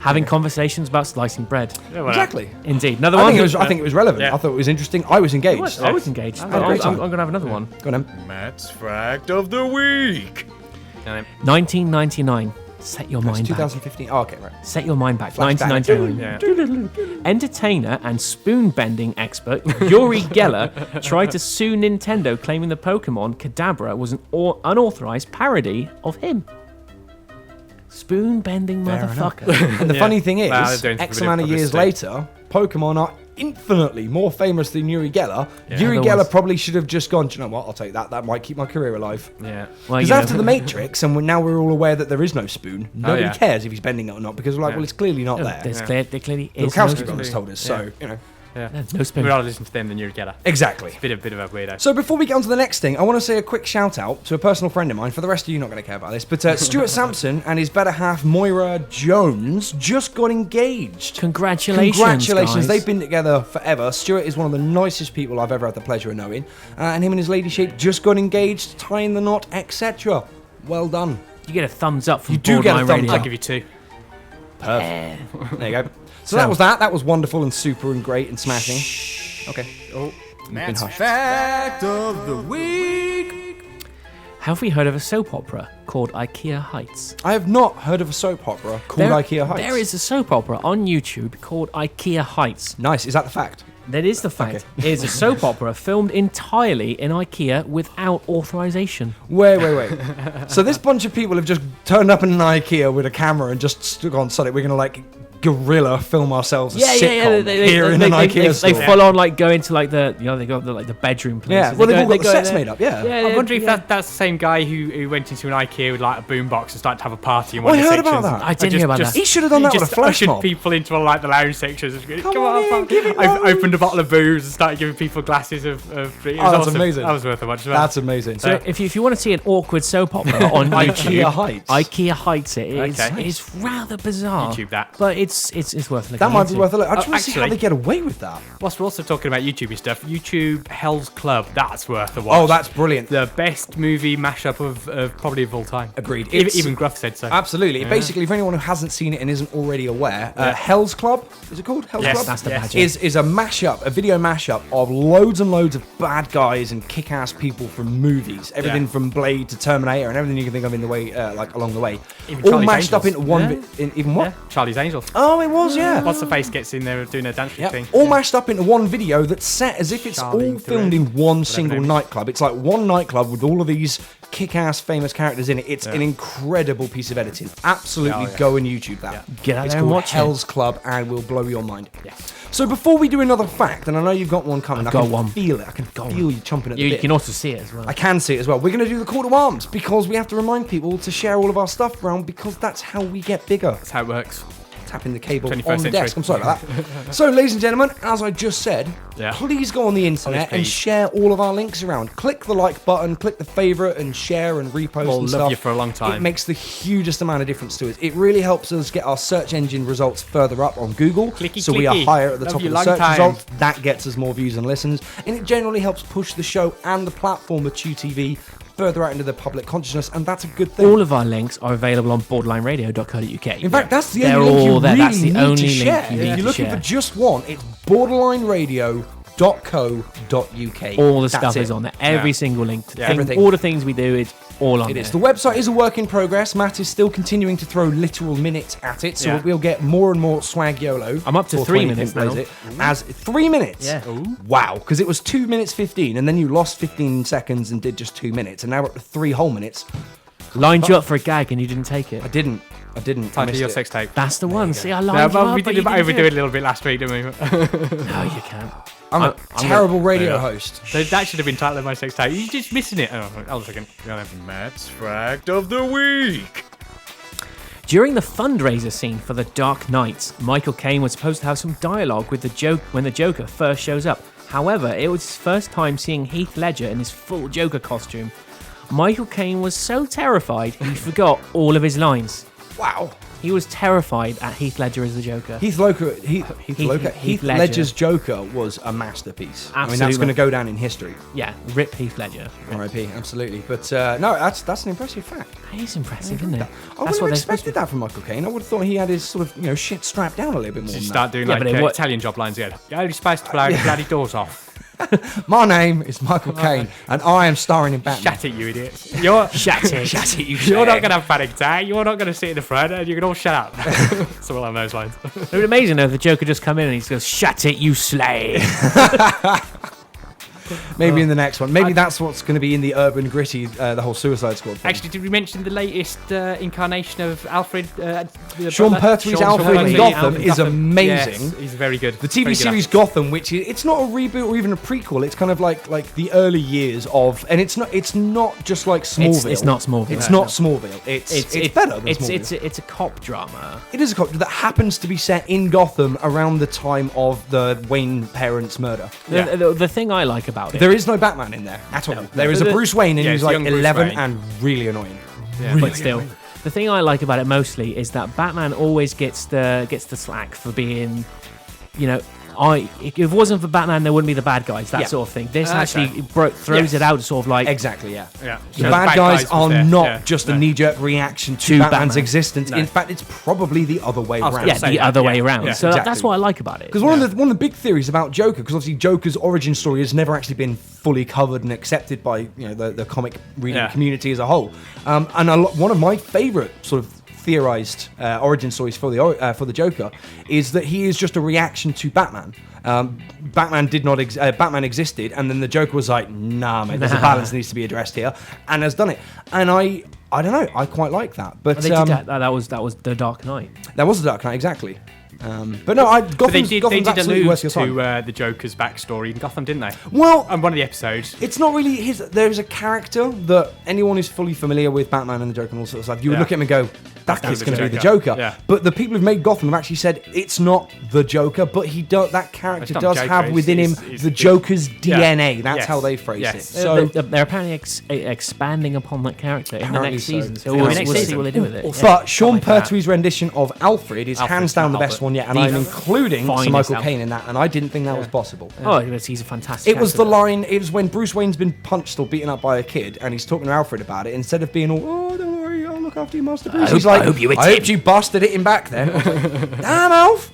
Having conversations about slicing bread. Yeah, well, Exactly. Indeed. Another I one. think it was relevant. Yeah. I thought it was interesting. I was engaged. I was engaged. had a great I'm time. going to have another one. Go on, Matt's fact of the week. 1999. Set your It's mind back. 2015. Oh, okay, right. Set your mind back. Flashback. 1999. Yeah. Entertainer and spoon bending expert Uri Geller tried to sue Nintendo, claiming the Pokemon Kadabra was an unauthorized parody of him. Spoon bending motherfucker. And the funny thing is, Well, they're doing X some amount of bit of years publicity. later, Pokemon are infinitely more famous than Uri Geller. Uri there Geller was- probably should have just gone, do you know what, I'll take that. That might keep my career alive. Yeah. Well, Because you know, after The Matrix, and now we're all aware that there is no spoon, nobody yeah. cares if he's bending it or not, because we're like, well, it's clearly not there. there's The there clearly is Wachowski no, brothers told us, so, you know. there's no spoon. We'd rather listen to them than you together. Exactly. Bit of a weirdo. So before we get on to the next thing, I want to say a quick shout out to a personal friend of mine. For the rest of you, not going to care about this, but Stuart Sampson and his better half Moira Jones just got engaged. Congratulations, guys. They've been together forever. Stuart is one of the nicest people I've ever had the pleasure of knowing, and him and his ladyship just got engaged, tying the knot, etc. Well done. You get a thumbs up from You do get a Borderline thumbs Radio. I'll give you 2. Perfect. There you go. So that was that. That was wonderful and super and great and smashing. Okay. Oh, Matt's hushed. fact of the week. Have we heard of a soap opera called IKEA Heights? I have not heard of a soap opera called IKEA Heights. There is a soap opera on YouTube called IKEA Heights. Nice. Is that the fact? That is the fact. It is a soap opera filmed entirely in IKEA without authorization. Wait. So this bunch of people have just turned up in an IKEA with a camera and just gone, sorry, we're going to like guerrilla film ourselves a sitcom here in an IKEA store. They full on like go into like the they got the bedroom places. Yeah, well, they've all got the go sets there. made up, yeah. I wonder if that's the same guy who went into an IKEA with like a boombox and started to have a party in one I of the heard sections. about that. I didn't hear about that. He should have done that with a just flash ushered mob. people into like the lounge sections. Come on in, fam." give it I one. opened a bottle of booze and started giving people glasses of drink. It was that's awesome. amazing. That was worth a watch as well. That's amazing. So if you want to see an awkward soap opera on YouTube, IKEA Heights. IKEA Heights it is. Okay. It's rather bizarre. YouTube that. But it's worth looking That might be into. worth a look. I just want to see how actually- they get away with that. Whilst we're also talking about YouTube stuff, YouTube Hell's Club, that's worth a watch. Oh, that's brilliant. the best movie mashup of probably of all time. Agreed. Even, It's- even Gruff said so. Absolutely. Basically, for anyone who hasn't seen it and isn't already aware, Hell's Club, is it called? Hell's Yes, Club? that's the Yes. badger. Is a mashup, a video mashup of loads and loads of bad guys and kick-ass people from movies. Everything Yeah. from Blade to Terminator and everything you can think of in the way, like along the way. Even All Charlie's mashed up Angels. into one Yeah. bit. Even what? Yeah, Charlie's Angels. Oh Oh, it was, yeah. What's the face gets in there doing a dance thing. All mashed up into one video that's set as if it's Charming all filmed in one single name is. nightclub. It's like one nightclub with all of these kick-ass famous characters in it. It's an incredible piece of editing. Absolutely go and YouTube that. Get out It's there and called watch it. Hell's Club and will blow your mind. Yes. So before we do another fact, and I know you've got one coming, I got can one. feel it. I can feel you chomping at the You bit. can also see it as well. I can see it as well. We're going to do the call to arms because we have to remind people to share all of our stuff around because that's how we get bigger. That's how it works. Tapping the cable 21st on the century. desk. I'm sorry about that. So, ladies and gentlemen, as I just said, Yeah. please go on the internet and please. share all of our links around. Click the like button, click the favourite, and share and repost We'll and love stuff. you for a long time. It makes the hugest amount of difference to us. It really helps us get our search engine results further up on Google. Clicky, so we are clicky. higher at the Love top you of the long search time. results. That gets us more views and listens. And it generally helps push the show and the platform of Chew TV further out into the public consciousness, and that's a good thing. All of our links are available on borderlineradio.co.uk. In fact, that's the They're only link you all there. really That's the need only to link share. you need If to you're looking share. for just one, it's borderlineradio.co.uk. All the That's stuff it. is on there. Every single link. To Everything. all the things we do is all on It there. is. The website is a work in progress. Matt is still continuing to throw literal minutes at it, so Yeah. we'll get more and more swag YOLO. I'm up to 3 minutes now. As 3 minutes? Yeah. Wow, because it was 2 minutes 15, and then you lost 15 seconds and did just 2 minutes, and now we're up to 3 whole minutes. Lined you up for a gag and you didn't take it. I didn't. I Time for missed your it. sex tape. That's the one. See, I lined No, you but up, we but did you didn't overdo do it a little bit last week, didn't we? No, you can't. I'm a I'm terrible radio host. So that should have been titled my sex tape. You're just missing it. Oh, hold on a second. Go on then. Matt's fact of the week. During the fundraiser scene for The Dark Knight, Michael Caine was supposed to have some dialogue with the when the Joker first shows up. However, it was his first time seeing Heath Ledger in his full Joker costume. Michael Caine was so terrified he forgot all of his lines. Wow. He was terrified at Heath Ledger as the Joker. Heath Ledger. Ledger's Joker was a masterpiece. I mean, that's Absolutely. going to go down in history. Yeah, rip Heath Ledger. R.I.P. Absolutely. But no, that's an impressive fact. That is impressive, isn't it? I That's would have they're supposed expected that from Michael Caine. I would have thought he had his sort of shit strapped down a little bit more. You Than start doing Yeah, like but it wa- Italian job lines again. You're only supposed to blow the bloody doors off. that. My name is Michael Caine, and I am starring in Batman. Shut it, you idiots. You're Shut it. Shut it, you You're not shag. going to have panic attack. You're not going to sit in the front, and you can all shut up. Something along those lines. It would be amazing though if the Joker just come in and he goes, "Shut it, you slay." Maybe in the next one. Maybe that's what's going to be in the urban gritty, the whole Suicide Squad thing. Actually, did we mention the latest incarnation of Alfred? Sean Pertwee's Alfred in Pertwee, Gotham is amazing. Yes, he's very good. The TV Very good series actor. Gotham, which is, it's not a reboot or even a prequel. It's kind of like the early years of, and it's not just like Smallville. It's not Smallville. It's No. not Smallville. It's better than Smallville. It's a cop drama. It is a cop that happens to be set in Gotham around the time of the Wayne parents' murder. The thing I like about it, There is no Batman in there at all. There is a Bruce Wayne, and Yeah, he's it's like young Bruce 11 Wayne. and really annoying. but still, the thing I like about it mostly is that Batman always gets the slack for being, if it wasn't for Batman, there wouldn't be the bad guys, that Yeah. sort of thing. This Okay. actually throws Yes. it out, sort of like Exactly, yeah. Yeah. The So bad guys was are there. not Yeah. just a No. knee-jerk reaction to To Batman's Batman. existence. No. In fact, it's probably the other way was around. gonna yeah, say the that, other way yeah. around. Yeah. So Exactly. that's what I like about it. Because one of the big theories about Joker, because obviously Joker's origin story has never actually been fully covered and accepted by the comic reading Yeah. community as a whole. And one of my favourite sort of theorized origin stories for the Joker is that he is just a reaction to Batman. Batman did not Batman existed, and then the Joker was like, "Nah, mate, there's a balance that needs to be addressed here," and has done it. And I don't know, I quite like that. But They did that. That was The Dark Knight. that was the Dark Knight, exactly. But no, But they Gotham's did absolutely allude worth your time. to the Joker's backstory in Gotham, didn't they? Well, On one of the episodes. it's not really his. There's a character that anyone who's fully familiar with Batman and the Joker and all sorts of stuff, you would Yeah. look at him and go, "That That's kid's the going to be the Joker." Joker." Yeah. But the people who've made Gotham have actually said it's not the Joker, but that character It's not does Joker, have it's- within him it's- the it's- Joker's Yeah. DNA. That's Yes. how they phrased Yes. it. So. They're apparently expanding upon that character in the Apparently next so. season. So In the we'll next see season. what they do with it. But Yeah. Sean Something like that. Pertwee's rendition of Alfred is Alfred's hands down the not best Alfred. one yet, and The I'm including Sir finest Michael Alfred. Caine in that, and I didn't think that was possible. Oh, he's a fantastic. It was actor. the line. It was when Bruce Wayne's been punched or beaten up by a kid, and he's talking to Alfred about it. Instead of being all, "Oh, don't worry, I'll look after you, Master Bruce," he's like, I hope you hit "I him." hope you busted it him back then." I was like, "Damn, Alf!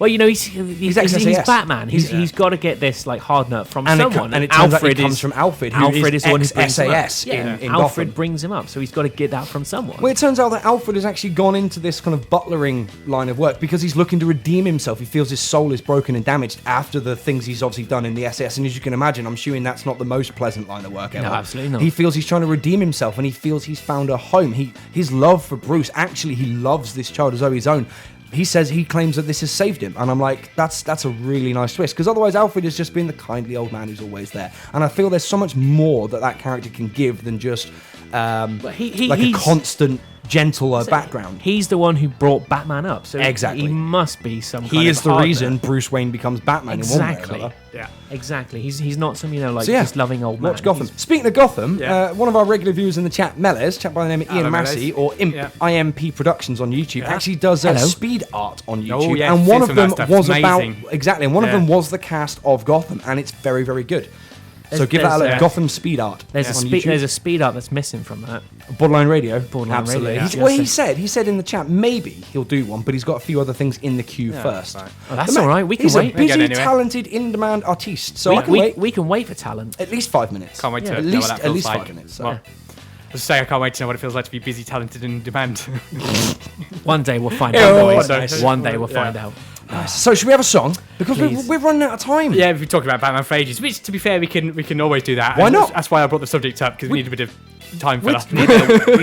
Well, you know, he's ex-SAS. Batman. He's got to get this like hard nut from And someone. it turns out it comes from Alfred, who Alfred is the one who brings him up. ex-SAS in Alfred Gotham. brings him up, so he's got to get that from someone. Well, it turns out that Alfred has actually gone into this kind of butlering line of work because he's looking to redeem himself. He feels his soul is broken and damaged after the things he's obviously done in the SAS. And as you can imagine, I'm assuming that's not the most pleasant line of work ever. No, absolutely not. He feels he's trying to redeem himself, and he feels he's found a home. His love for Bruce, actually, he loves this child as though his own. He claims that this has saved him, and I'm like, that's a really nice twist, because otherwise Alfred has just been the kindly old man who's always there, and I feel there's so much more that character can give than just a constant gentler background. He's the one who brought Batman up, so exactly. he must be some kind He is of the partner. reason Bruce Wayne becomes Batman in one way or another. Yeah, exactly. He's not some So just loving old man. Watch Gotham. Speaking of Gotham, one of our regular viewers in the chat, Melez, chap by the name of Ian Massey, or IMP Productions on YouTube, actually does speed art on YouTube, and one of them was about and one of them was the cast of Gotham, and it's very, very good. So give that a look. Gotham speed art. There's a speed art that's missing from that. Borderline Radio. Absolutely. Radio. He said in the chat maybe he'll do one, but he's got a few other things in the queue first. Right. Oh, that's all right. We can wait. He's a busy, talented, in-demand artiste. So I can wait. We can wait for talent. At least 5 minutes. Can't wait to at know what that feels least like. 5 minutes. So. Well, let's say I can't wait to know what it feels like to be busy, talented, and in demand. One day we'll find out, boys. One day we'll find out. Nice. So should we have a song? Because we're running out of time. Yeah, we've talked about Batman for ages. Which, to be fair, we can always do that. Why And not? That's why I brought the subject up, because we need a bit of time filler. We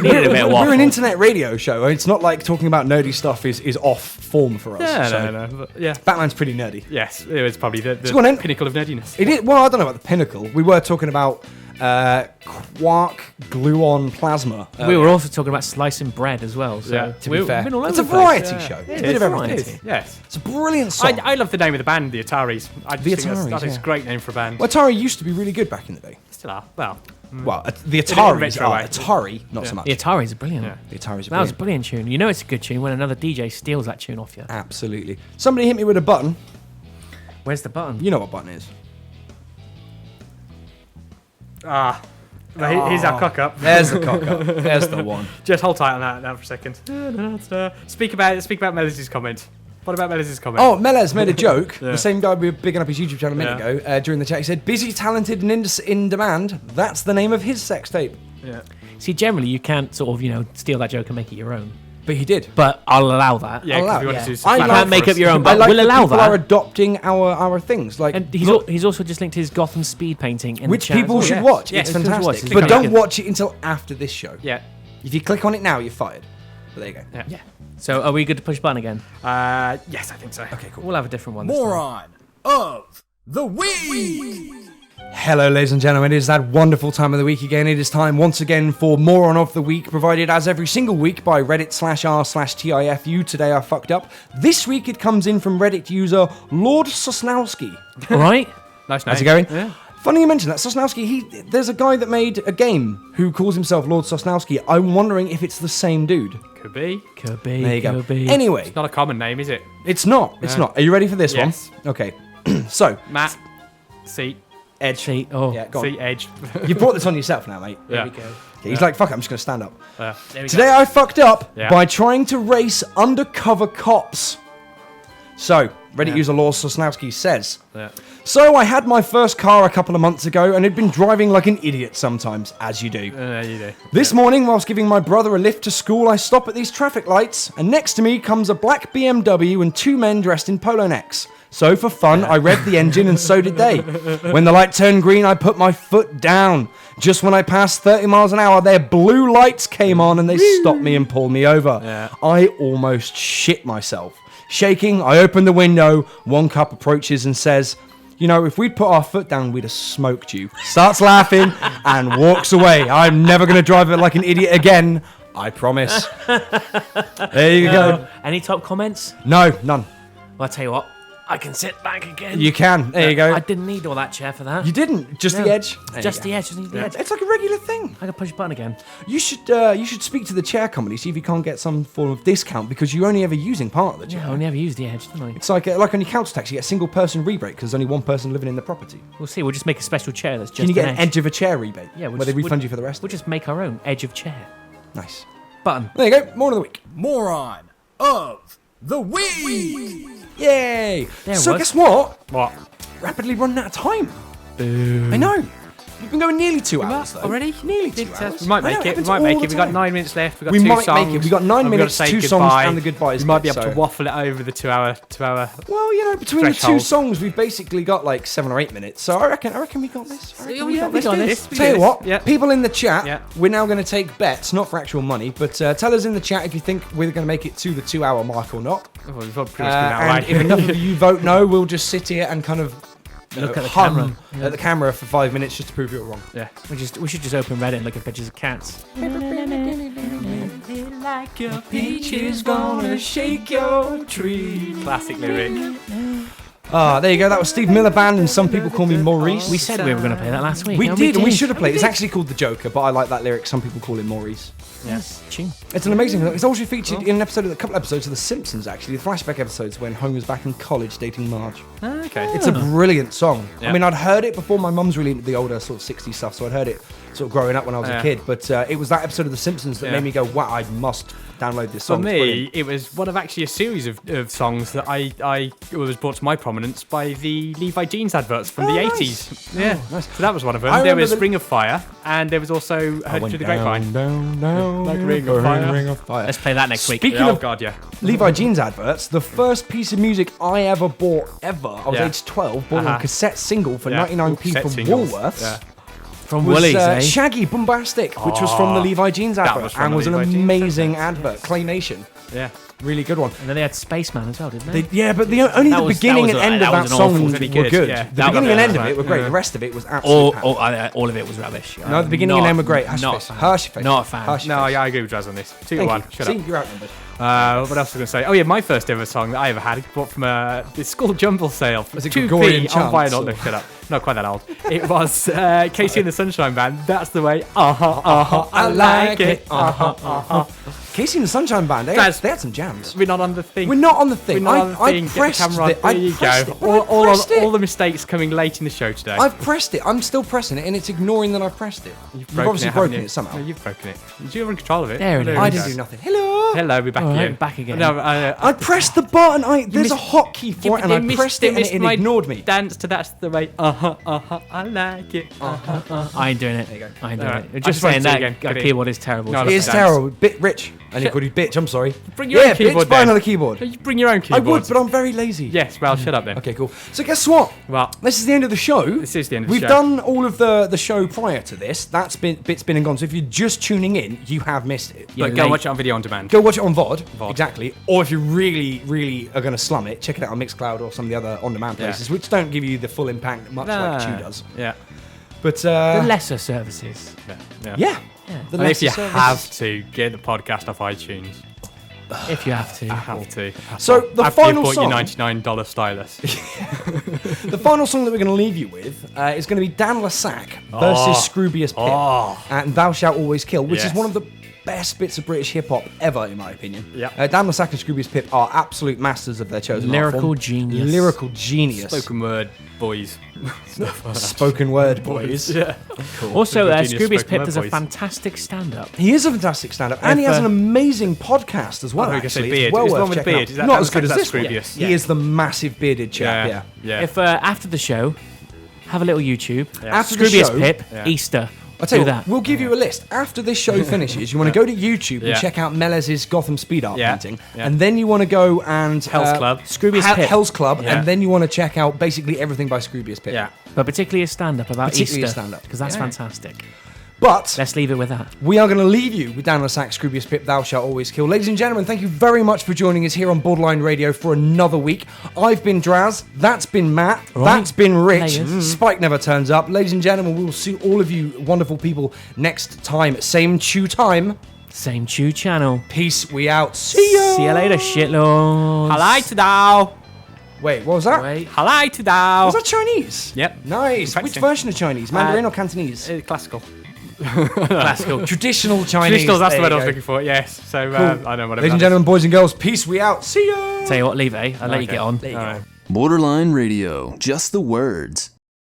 needed a bit of waffle. We're an internet radio show. It's not like talking about nerdy stuff is off form for us. No. But, yeah. Batman's pretty nerdy. Yes, it was probably the pinnacle of nerdiness. It is. Well, I don't know about the pinnacle. We were talking about quark gluon plasma. We were also talking about slicing bread as well. So Yeah, to be fair, been all over it's a the place. variety show. It's a bit It of is everything. variety. Yes. It's a brilliant song. I love the name of the band, the Ataris. I just The think Ataris, that is yeah. a great name for a band. Well, Atari used to be really good back in the day. Still are. Well, Well, the in a Ataris retro are. way. Atari, not so much. The Ataris are brilliant. Yeah. The Ataris are That was a brilliant. brilliant tune. You know it's a good tune when another DJ steals that tune off you. Absolutely. Somebody hit me with a button. Where's the button? You know what button is. here's our cock up. There's the cock up. There's the one. Just hold tight on that now for a second. Speak about Meliz's comment. What about Meliz's comment? Oh, Melez made a joke. Yeah. The same guy we were bigging up his YouTube channel a minute ago during the chat. He said, busy, talented, and in demand. That's the name of his sex tape. Yeah. See, generally you can't sort of, steal that joke and make it your own. But he did. But I'll allow that. Yeah, because we allow wanted it. to. You flat out can't for make us. up your own, I but like we'll that allow people that. are adopting our things. Like, And he's also just linked his Gotham speed painting in which the chat. people as well. should watch. Yes, It's people should watch fantastic. it. But Click don't on it. watch it until after this show. Yeah. If you click on it now, you're fired. But there you go. Yeah. So are we good to push button again? Yes, I think so. Okay, cool. We'll have a different one this time. Moron of the week. Hello, ladies and gentlemen. It is that wonderful time of the week again. It is time once again for Moron of the Week, provided as every single week by Reddit/r/TIFU. Today I fucked up. This week it comes in from Reddit user Lord Sosnowski. All right. Nice name. How's it going? Yeah. Funny you mention that. Sosnowski, there's a guy that made a game who calls himself Lord Sosnowski. I'm wondering if it's the same dude. Could be. Could be. There you go. Could be. Anyway, Not a common name, is it? it's not. It's not. Are you ready for this Yes. one? Okay. So, Matt. Seat. Edge. See, oh, Yeah, go on. Seat. Edge. You brought this on yourself now, mate. Yeah. Okay, he's like, fuck it, I'm just going to stand up. there we Today I fucked up Yeah. by trying to race undercover cops. So, Reddit user Lord Sosnowski says, Yeah. so I had my first car a couple of months ago and had been driving like an idiot sometimes, as you do. You do. This morning, whilst giving my brother a lift to school, I stop at these traffic lights, and next to me comes a black BMW and two men dressed in polo necks. So for fun, I revved the engine and so did they. When the light turned green, I put my foot down. Just when I passed 30 miles an hour, their blue lights came on and they stopped me and pulled me over. Yeah. I almost shit myself. Shaking, I open the window. One cop approaches and says, you know, if we'd put our foot down, we'd have smoked you. Starts laughing and walks away. I'm never going to drive it like an idiot again. I promise. There you go. Any top comments? No, none. Well, I'll tell you what. I can sit back again. You can. There you go. I didn't need all that chair for that. You didn't. Just the No. edge. Just the edge. Just need the edge. It's like a regular thing. I can push a button again. You should speak to the chair company, see if you can't get some form of discount because you're only ever using part of the chair. Yeah, I never used the edge, didn't I? It's like on your council tax, you get a single person rebate because there's only one person living in the property. We'll see. We'll just make a special chair that's just Can you get an an edge of a chair rebate? Yeah, where they refund you for the rest. We'll just make our own edge of chair. Nice. Button. There you go. More of the week. Moron of the week. Yay! There it So was. guess what? What? Rapidly running out of time. I know. We've been going nearly 2 hours though. Already? Nearly 2 hours. We might I know, make it. We happens might all make the it. We've got time. 9 minutes left. We've got We 2 might songs. make it. We've got 9 and we've minutes, got to say 2 songs, goodbye. and the goodbyes. We might be bit, able to so- waffle it over the 2 hour. Well, you know, between the 2 threshold. songs, we've basically got like 7 or 8 minutes. So I reckon we got this. I reckon we got we this. got this. Tell you what, Yeah. people in the chat, Yeah. we're now going to take bets, not for actual money, but tell us in the chat if you think we're going to make it to the 2 hour mark or not. Oh, we've got pretty much been that And way. if enough of you vote no, we'll just sit here and kind of Look at the hum camera. at the camera for 5 minutes just to prove you're wrong. Yeah. We should just open Reddit and look at pictures of cats. Like your peaches gonna shake your tree. Classic lyric. There you go. That was Steve Miller Band, and some people call me Maurice. We said we were going to play that last week. We and did, and we should have played. It's actually called The Joker, but I like that lyric. Some people call it Maurice. Yes, tune. It's an amazing. It's also featured in a couple episodes of The Simpsons, actually, the flashback episodes when Homer's back in college dating Marge. Okay. It's a brilliant song. Yeah. I mean, I'd heard it before. My mum's really into the older sort of 60s stuff, so I'd heard it sort of growing up when I was a Yeah. kid. But it was that episode of The Simpsons that Yeah. made me go, wow, I must download this For song. It's me, brilliant. it was one of actually a series of songs that I was brought to my prominence by the Levi Jeans adverts from the nice. 80s. Yeah, nice. so that was one of them. I There remember was the- Ring of Fire, and there was also Heard Through the Grapevine. Down, Like Ring of Fire. Ring of Fire. Let's play that next week. Speaking Oh of God, yeah. Levi Jeans adverts, the first piece of music I ever bought ever, I was Yeah. age 12, bought a Uh-huh. cassette single for Yeah. 99p Cassette from singles. Woolworths. Yeah. From Was Woolies, eh? Shaggy Bombastic, which was from the Levi Jeans advert, was from and the was an Levi Jeans amazing advert. Claymation, Yeah. really good one. And then they had Spaceman as well, didn't they? Yeah, but only That the was- beginning that and was- end that of that was an song awful- were really good. good, yeah. The That beginning and was end of right. it were great. Yeah. The rest of it was all, absolutely all of it was rubbish. No, the beginning and end were great. Hush your Not face. a fan. Hush your face. Not a fan. Hush your No, face. yeah, I agree with Draz on this. 2 to Thank 1. you. Shut See, up. you're outnumbered. What else was I going to say? Oh yeah, my first ever song that I ever had bought from the school jumble sale for Was it 2p Gregorian on chants, vinyl. or- No, shut up. Not quite that old. It was Casey and the Sunshine Band. That's the way. I like it. Casey and the Sunshine Band, they That's- had some jams. We're not on the thing. We're not on the thing. We're not on the I thing. Get the pressed camera on. it. There I you pressed go. it, but I All pressed it. the mistakes coming late in the show today. I've pressed it. I'm still pressing it, and it's ignoring that I've pressed it. You've obviously haven't broken you? it somehow. No, you've broken it. You're in control of it. There it is. I didn't do nothing. Hello. Hello, we're back All right, again. back again. No, I pressed the button. There's a missed- hotkey for it, and I pressed it, and it my ignored me. Dance to That's the Way. I like it. I ain't doing it. you go. I ain't doing Alright. it. I Just just wanted saying to that again. our Get it. keyboard is terrible. No, so- It is Dance. terrible. Rich. I didn't call you bitch. I'm sorry. Bring your own keyboard bitch, buy then. another keyboard. You bring your own I keyboard. would, but I'm very lazy. Yes, well, shut up then. Okay, cool. So guess what? Well, This is the end of the show. This is the end of the We've show. done all of the show prior to this. That's bits been and gone. So if you're just tuning in, you have missed it. but go watch it on video on demand. Go watch it on VOD. VOD. Exactly. Or if you really, really are going to slum it, check it out on Mixcloud or some of the other on-demand Yeah. places, which don't give you the full impact much like Chew does. Yeah. But The lesser services. yeah. The And if you lesser service. have to, get the podcast off iTunes. If you have to. Have to. So the After you final bought your song, $99 stylus. the final song that we're going to leave you with is going to be Dan Lassac versus Scroobius Pip and Thou Shalt Always Kill, which is Yes. one of the best bits of British hip hop ever, in my opinion. Yep. Dan Lassac and Scroobius Pip are absolute masters of their chosen art Lyrical form. genius. Lyrical genius. Spoken word boys. Spoken word boys. Yeah. Also, Genius Scroobius spoken Pip word does a voice. fantastic stand-up. He is a fantastic stand-up, and he has an amazing podcast as well. I was gonna say Actually, beard. It's well Is the worth one with checking beard, out. is that Not Dan as good as Lassac? this That's one. Scroobius? He is the massive bearded chap. Yeah. Yeah. If after the show, have a little YouTube. After the Scroobius show- Pip, Yeah. Easter. I'll tell Do you what, that. we'll give you a list. After this show finishes, you want to go to YouTube and Yeah. check out Melez's Gotham speed art Yeah. painting. Yeah. And then you want to go and... Hell's Club. Scroobius Pip. Hell's Club. Yeah. And then you want to check out basically everything by Scroobius Pip. Yeah. But particularly a stand-up about Particularly a Easter. stand-up. Because that's Yeah. fantastic. But Let's leave it with that. we are going to leave you with Dan Lassac, Scroobius Pip, Thou Shalt Always Kill. Ladies and gentlemen, thank you very much for joining us here on Borderline Radio for another week. I've been Draz, that's been Matt, that's been Rich. Layers. Spike never turns up. Ladies and gentlemen, we will see all of you wonderful people next time. Same Chew time. Same Chew channel. Peace, we out. See ya! See you later, shitlords. Hello to thou. Wait, what was that? Wait. Hello to thou. Was that Chinese? Yep. Nice. Which Practicing. version of Chinese? Mandarin or Cantonese? Classical. Classical. Traditional Chinese. Traditional, that's the There word I you was go. looking for, yes. So, Cool. I know what Ladies and gentlemen, boys and girls, peace, we out. See ya! Tell you what, leave it. I'll let you Okay. get on. There you go. Borderline Radio, just the words.